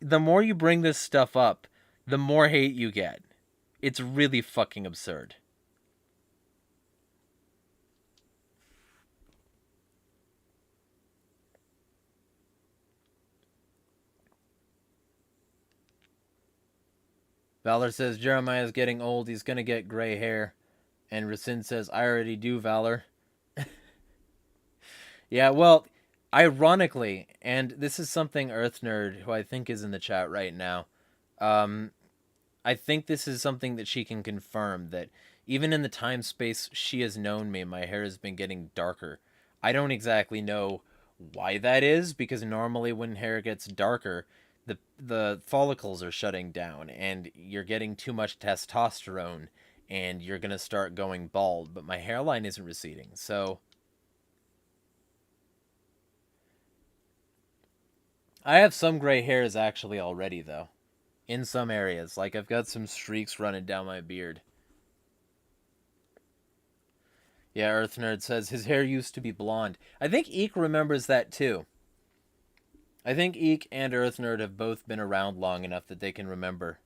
the more you bring this stuff up, the more hate you get. It's really fucking absurd. Valor says Jeremiah's getting old. He's gonna get gray hair. And Racine says, I already do, Valor. Yeah, well, ironically, and this is something Earth Nerd, who I think is in the chat right now, I think this is something that she can confirm, that even in the time space she has known me, my hair has been getting darker. I don't exactly know why that is, because normally when hair gets darker, the follicles are shutting down, and you're getting too much testosterone, and you're going to start going bald, but my hairline isn't receding, so... I have some gray hairs actually already, though. In some areas. Like, I've got some streaks running down my beard. Yeah, Earth Nerd says his hair used to be blonde. I think Eek remembers that, too. I think Eek and Earth Nerd have both been around long enough that they can remember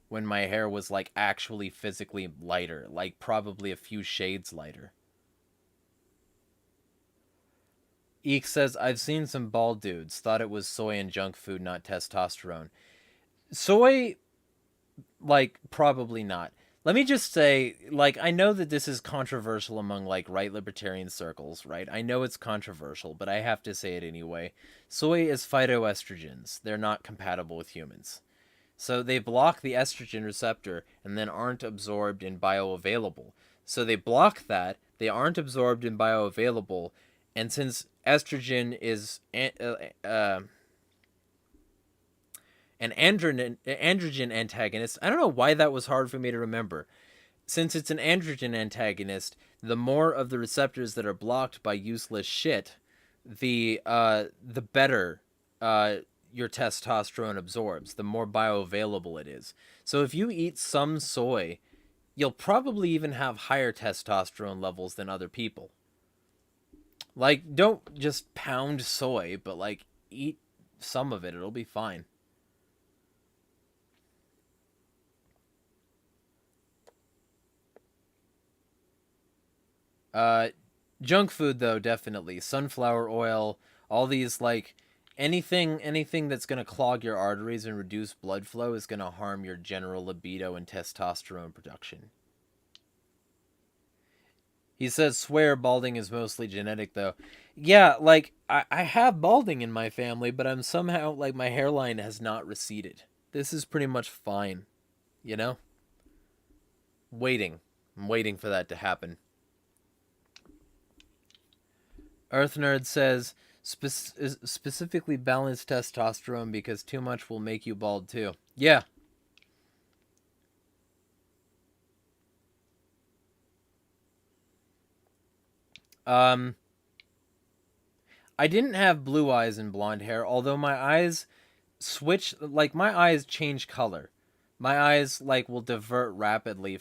when my hair was, like, actually physically lighter. Like, probably a few shades lighter. Eek says, I've seen some bald dudes. Thought it was soy and junk food, not testosterone. Soy, like, probably not. Let me just say, like, I know that this is controversial among, like, right libertarian circles, right? I know it's controversial, but I have to say it anyway. Soy is phytoestrogens. They're not compatible with humans. So they block the estrogen receptor and then aren't absorbed and bioavailable. So they block that, they aren't absorbed and bioavailable, and since estrogen is an androgen antagonist, I don't know why that was hard for me to remember. Since it's an androgen antagonist, the more of the receptors that are blocked by useless shit, the better your testosterone absorbs, the more bioavailable it is. So if you eat some soy, you'll probably even have higher testosterone levels than other people. Like, don't just pound soy, but, like, eat some of it. It'll be fine. Junk food, though, definitely. Sunflower oil, all these, like, anything that's going to clog your arteries and reduce blood flow is going to harm your general libido and testosterone production. He says, swear balding is mostly genetic, though. Yeah, like, I have balding in my family, but I'm somehow, like, my hairline has not receded. This is pretty much fine, you know? I'm waiting for that to happen. Earth Nerd says, specifically balanced testosterone because too much will make you bald, too. Yeah. I didn't have blue eyes and blonde hair, although my eyes my eyes change color. My eyes, like, will divert rapidly,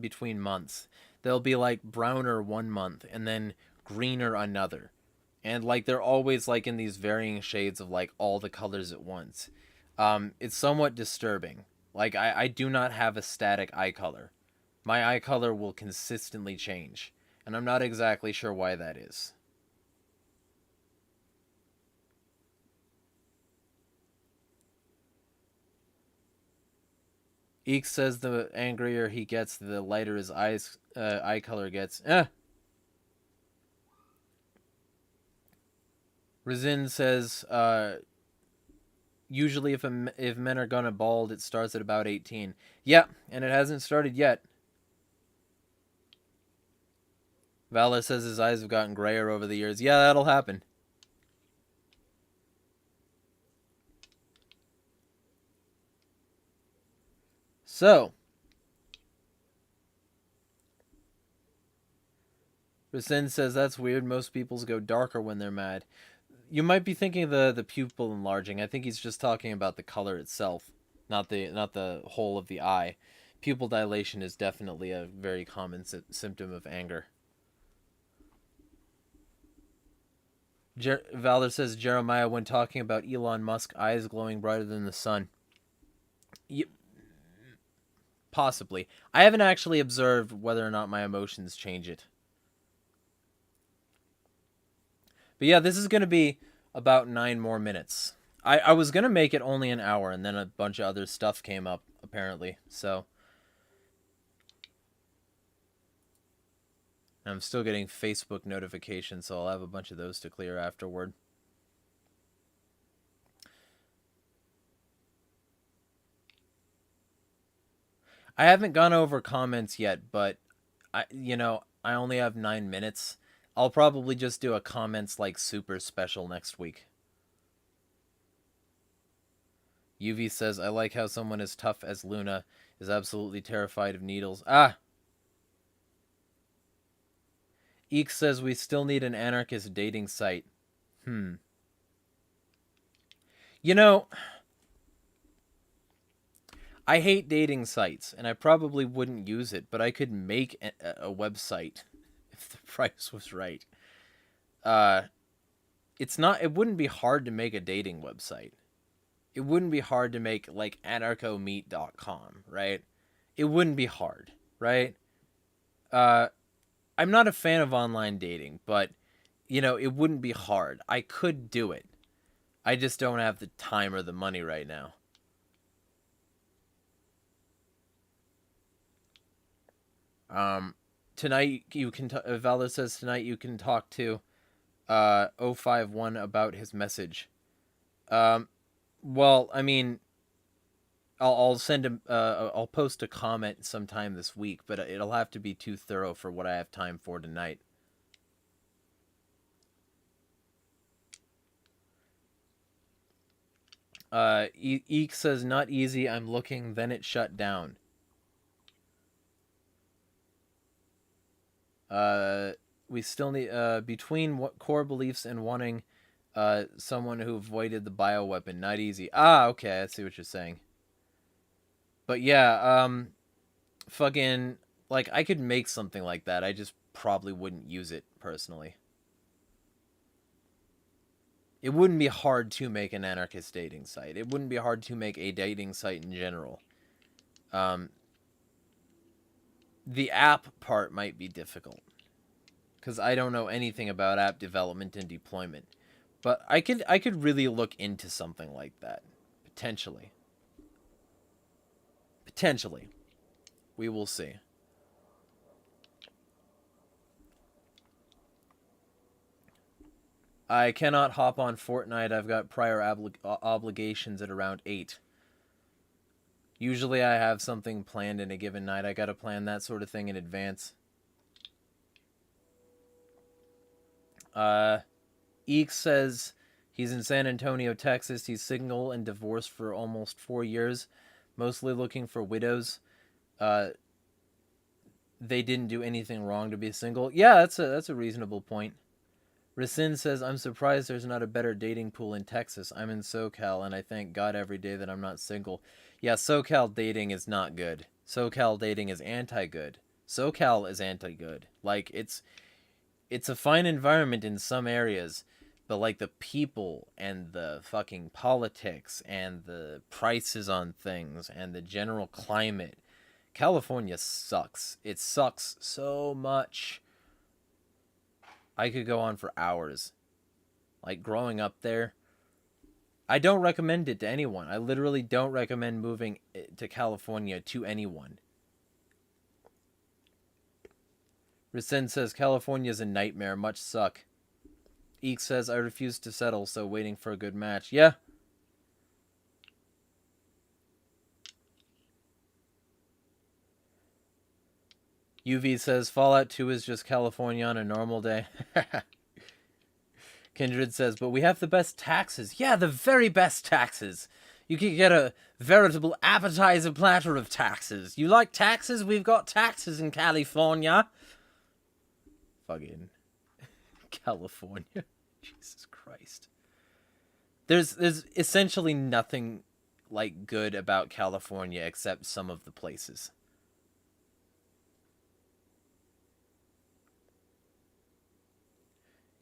between months. They'll be, like, browner one month, and then greener another. And, like, they're always, like, in these varying shades of, like, all the colors at once. It's somewhat disturbing. Like, I do not have a static eye color. My eye color will consistently change. And I'm not exactly sure why that is. Eek says the angrier he gets, the lighter his eye color gets. Rezin says, usually if men are gonna bald, it starts at about 18. Yeah, and it hasn't started yet. Valor says his eyes have gotten grayer over the years. Yeah, that'll happen. So, Rasin says that's weird. Most people's go darker when they're mad. You might be thinking of the pupil enlarging. I think he's just talking about the color itself, not the whole of the eye. Pupil dilation is definitely a very common symptom of anger. Valor says Jeremiah, when talking about Elon Musk, eyes glowing brighter than the sun. Possibly. I haven't actually observed whether or not my emotions change it. But yeah, this is going to be about 9 more minutes. I was going to make it only an hour, and then a bunch of other stuff came up, apparently. So I'm still getting Facebook notifications, so I'll have a bunch of those to clear afterward. I haven't gone over comments yet, but I only have 9 minutes. I'll probably just do a comments like super special next week. UV says, I like how someone as tough as Luna is absolutely terrified of needles. Eek says we still need an anarchist dating site. I hate dating sites, and I probably wouldn't use it, but I could make a website if the price was right. It wouldn't be hard to make a dating website. It wouldn't be hard to make, like, anarchomeet.com, right? It wouldn't be hard, right? I'm not a fan of online dating, but, it wouldn't be hard. I could do it. I just don't have the time or the money right now. Tonight you can, Valda says tonight you can talk to, 051 about his message. Well, I mean, I'll send him. I'll post a comment sometime this week, but it'll have to be too thorough for what I have time for tonight. Eek says not easy. I'm looking. Then it shut down. We still need between what core beliefs and wanting someone who avoided the bioweapon. Not easy. Okay, I see what you're saying. But yeah, fucking, like, I could make something like that. I just probably wouldn't use it personally. It wouldn't be hard to make an anarchist dating site. It wouldn't be hard to make a dating site in general. The app part might be difficult, because I don't know anything about app development and deployment. But I could really look into something like that. Potentially. Potentially. We will see. I cannot hop on Fortnite. I've got prior obligations at around 8. Usually I have something planned in a given night. I gotta plan that sort of thing in advance. Eek says he's in San Antonio, Texas. He's single and divorced for almost 4 years, mostly looking for widows. They didn't do anything wrong to be single. Yeah, that's a reasonable point. Rasin says, I'm surprised there's not a better dating pool in Texas. I'm in SoCal, and I thank God every day that I'm not single. Yeah, SoCal dating is not good. SoCal dating is anti-good. SoCal is anti-good. Like, it's a fine environment in some areas, but, like, the people and the fucking politics and the prices on things and the general climate, California sucks. It sucks so much. I could go on for hours. Like, growing up there, I don't recommend it to anyone. I literally don't recommend moving to California to anyone. Rescind says, California's a nightmare. Much suck. Eek says, I refuse to settle, so waiting for a good match. Yeah. UV says, Fallout 2 is just California on a normal day. Kindred says, but we have the best taxes. Yeah, the very best taxes. You can get a veritable appetizer platter of taxes. You like taxes? We've got taxes in California. Fucking California. Jesus Christ. There's essentially nothing like good about California except some of the places.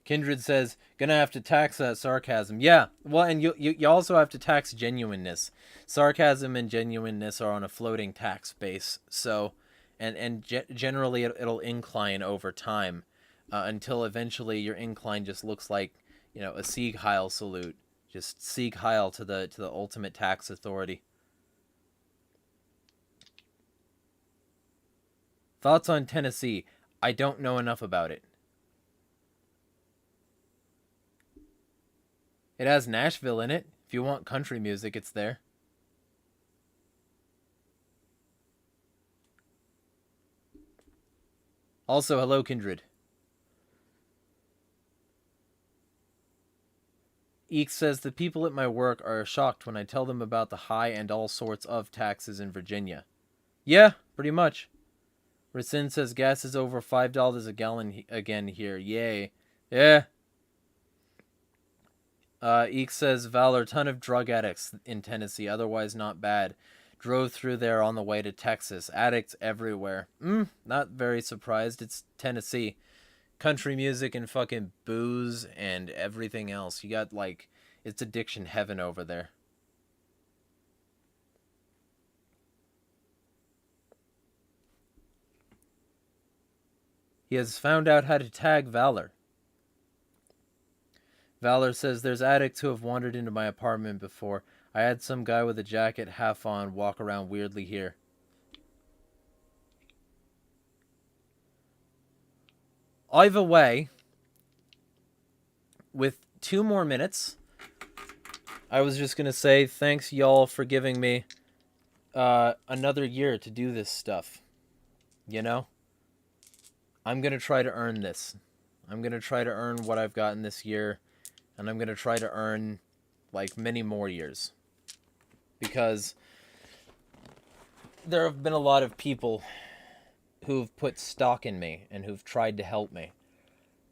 Kindred says, gonna have to tax that sarcasm. Yeah, well, and you also have to tax genuineness. Sarcasm and genuineness are on a floating tax base, so, and generally it'll incline over time, until eventually your incline just looks like, you know, a Sieg Heil salute. Just Sieg Heil to the ultimate tax authority. Thoughts on Tennessee? I don't know enough about it. It has Nashville in it. If you want country music, it's there. Also, hello, Kindred. Eek says, the people at my work are shocked when I tell them about the high and all sorts of taxes in Virginia. Yeah, pretty much. Racine says, gas is over $5 a gallon again here. Yay. Yeah. Eek says, Valor, ton of drug addicts in Tennessee, otherwise not bad. Drove through there on the way to Texas. Addicts everywhere. Not very surprised. It's Tennessee. Country music and fucking booze and everything else. You got, like, it's addiction heaven over there. He has found out how to tag Valor. Valor says, there's addicts who have wandered into my apartment before. I had some guy with a jacket half on walk around weirdly here. Either way, with 2 more minutes, I was just going to say thanks y'all for giving me another year to do this stuff. You know? I'm going to try to earn this. I'm going to try to earn what I've gotten this year. And I'm going to try to earn, like, many more years. Because there have been a lot of people who've put stock in me and who've tried to help me.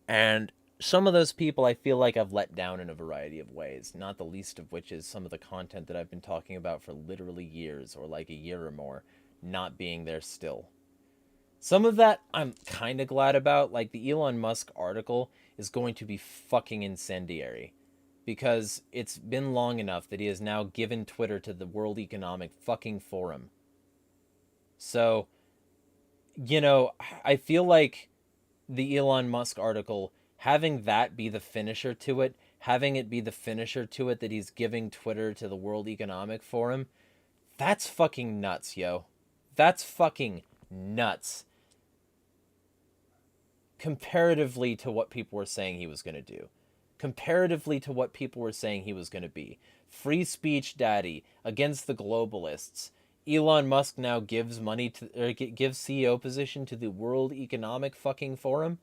And some of those people I feel like I've let down in a variety of ways. Not the least of which is some of the content that I've been talking about for literally years, or like a year or more, not being there still. Some of that I'm kind of glad about. Like the Elon Musk article is going to be fucking incendiary. Because it's been long enough that he has now given Twitter to the World Economic fucking Forum. So, you know, I feel like the Elon Musk article, having that be the finisher to it, having it be the finisher to it that he's giving Twitter to the World Economic Forum, that's fucking nuts, yo. That's fucking nuts. Comparatively to what people were saying he was going to do. Comparatively to what people were saying he was going to be. Free speech daddy against the globalists. Elon Musk now gives money to, or gives CEO position to the World Economic fucking Forum.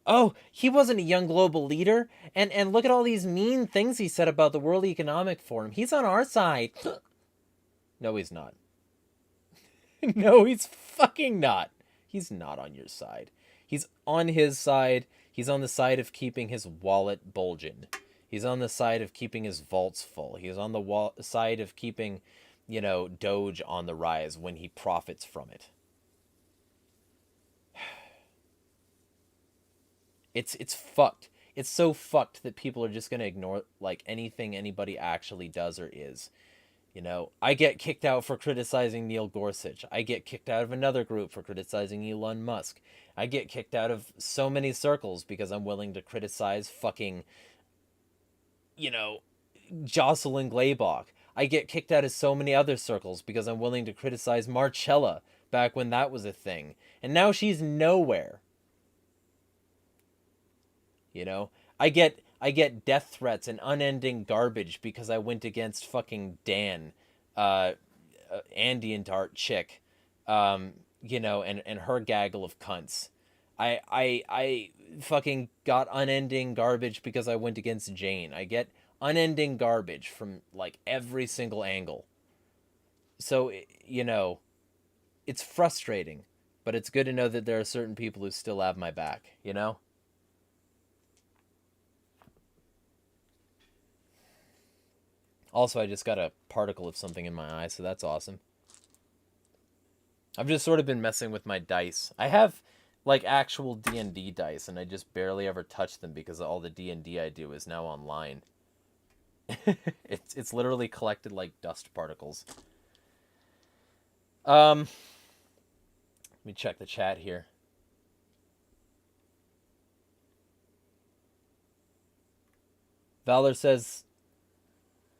Oh, he wasn't a young global leader. And look at all these mean things he said about the World Economic Forum. He's on our side. No, he's not. No, he's fucking not. He's not on your side. He's on his side. He's on the side of keeping his wallet bulging. He's on the side of keeping his vaults full. He's on the side of keeping, you know, Doge on the rise when he profits from it. It's fucked. It's so fucked that people are just going to ignore, like, anything anybody actually does or is. You know, I get kicked out for criticizing Neil Gorsuch. I get kicked out of another group for criticizing Elon Musk. I get kicked out of so many circles because I'm willing to criticize fucking, you know, Jocelyn Glaybach. I get kicked out of so many other circles because I'm willing to criticize Marcella back when that was a thing. And now she's nowhere. You know? I get death threats and unending garbage because I went against fucking Dan, uh, Andean Dart chick, you know, and her gaggle of cunts. I fucking got unending garbage because I went against Jane. I get unending garbage from like every single angle. So, you know, it's frustrating, but it's good to know that there are certain people who still have my back, you know? Also, I just got a particle of something in my eye, so that's awesome. I've just sort of been messing with my dice. I have like actual D&D dice, and I just barely ever touch them because all the D&D I do is now online. It's literally collected like dust particles. Let me check the chat here. Valor says,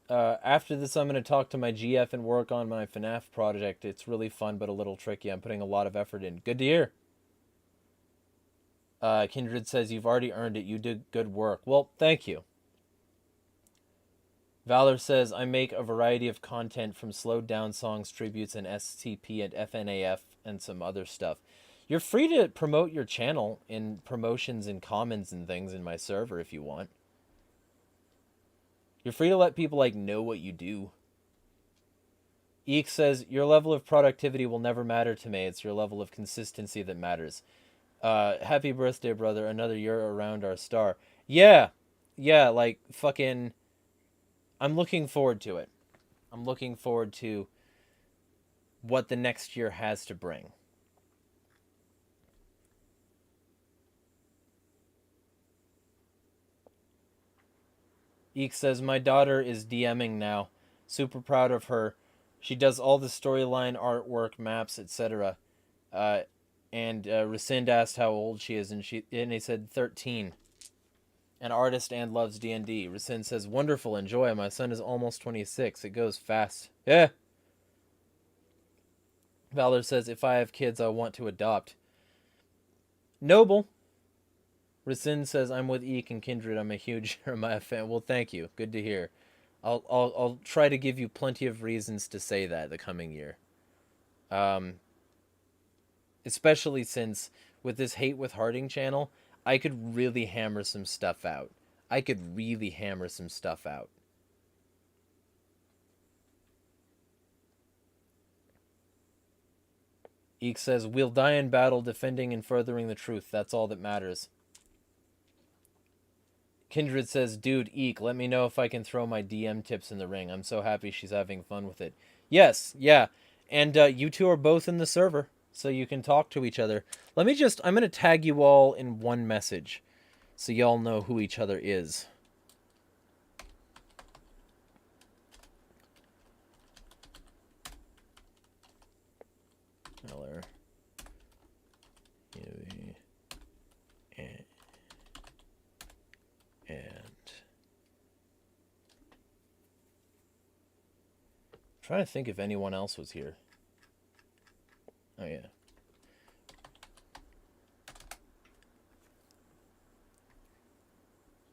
after this, I'm going to talk to my GF and work on my FNAF project. It's really fun, but a little tricky. I'm putting a lot of effort in. Good to hear. Kindred says, you've already earned it. You did good work. Well, thank you. Valor says, I make a variety of content from slowed down songs, tributes, and SCP and FNAF and some other stuff. You're free to promote your channel in promotions and comments and things in my server if you want. You're free to let people like know what you do. Eek says, your level of productivity will never matter to me. It's your level of consistency that matters. Happy birthday, brother. Another year around our star. Yeah, like fucking... I'm looking forward to it. I'm looking forward to what the next year has to bring. Eek says, my daughter is DMing now. Super proud of her. She does all the storyline, artwork, maps, etc. And Rescind asked how old she is, and he said 13. An artist and loves D&D. Rescind says, wonderful, enjoy. My son is almost 26. It goes fast. Yeah. Valor says, if I have kids, I want to adopt. Noble. Rescind says, I'm with Eek and Kindred. I'm a huge Jeremiah fan. Well, thank you. Good to hear. I'll try to give you plenty of reasons to say that the coming year. Especially since with this Hate with Harding channel, I could really hammer some stuff out. Eek says, we'll die in battle defending and furthering the truth. That's all that matters. Kindred says, dude, Eek, let me know if I can throw my DM tips in the ring. I'm so happy she's having fun with it. Yes, yeah. And you two are both in the server, so you can talk to each other. I'm going to tag you all in one message, so y'all know who each other is. Miller. And I'm trying to think if anyone else was here. Oh, yeah.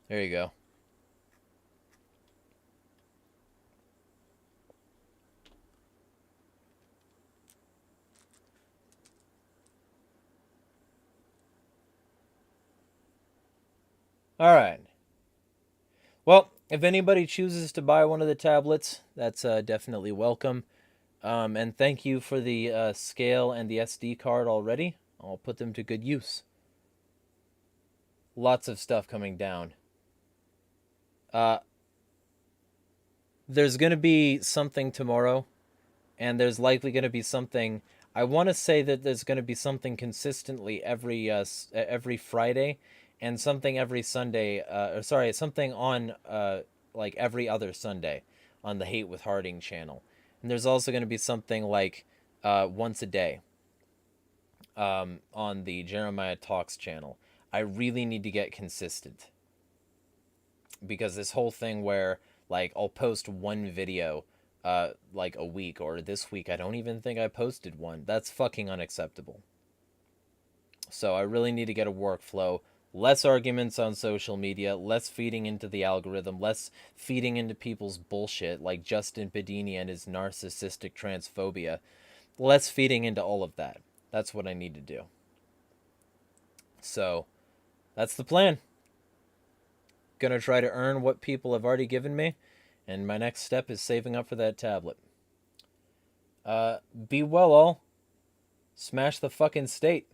There you go. All right. Well, if anybody chooses to buy one of the tablets, that's definitely welcome. And thank you for the scale and the SD card already. I'll put them to good use. Lots of stuff coming down. There's going to be something tomorrow, and there's likely going to be something... I want to say that there's going to be something consistently every Friday, and something every Sunday... something on like every other Sunday on the Hate with Harding channel. And there's also going to be something like once a day on the Jeremiah Talks channel. I really need to get consistent. Because this whole thing where Like, I'll post one video, like a week, or this week I don't even think I posted one. That's fucking unacceptable. So I really need to get a workflow. Less arguments on social media, less feeding into the algorithm, less feeding into people's bullshit like Justin Pedini and his narcissistic transphobia. Less feeding into all of that. That's what I need to do. So, that's the plan. Gonna try to earn what people have already given me, and my next step is saving up for that tablet. Be well, all. Smash the fucking state.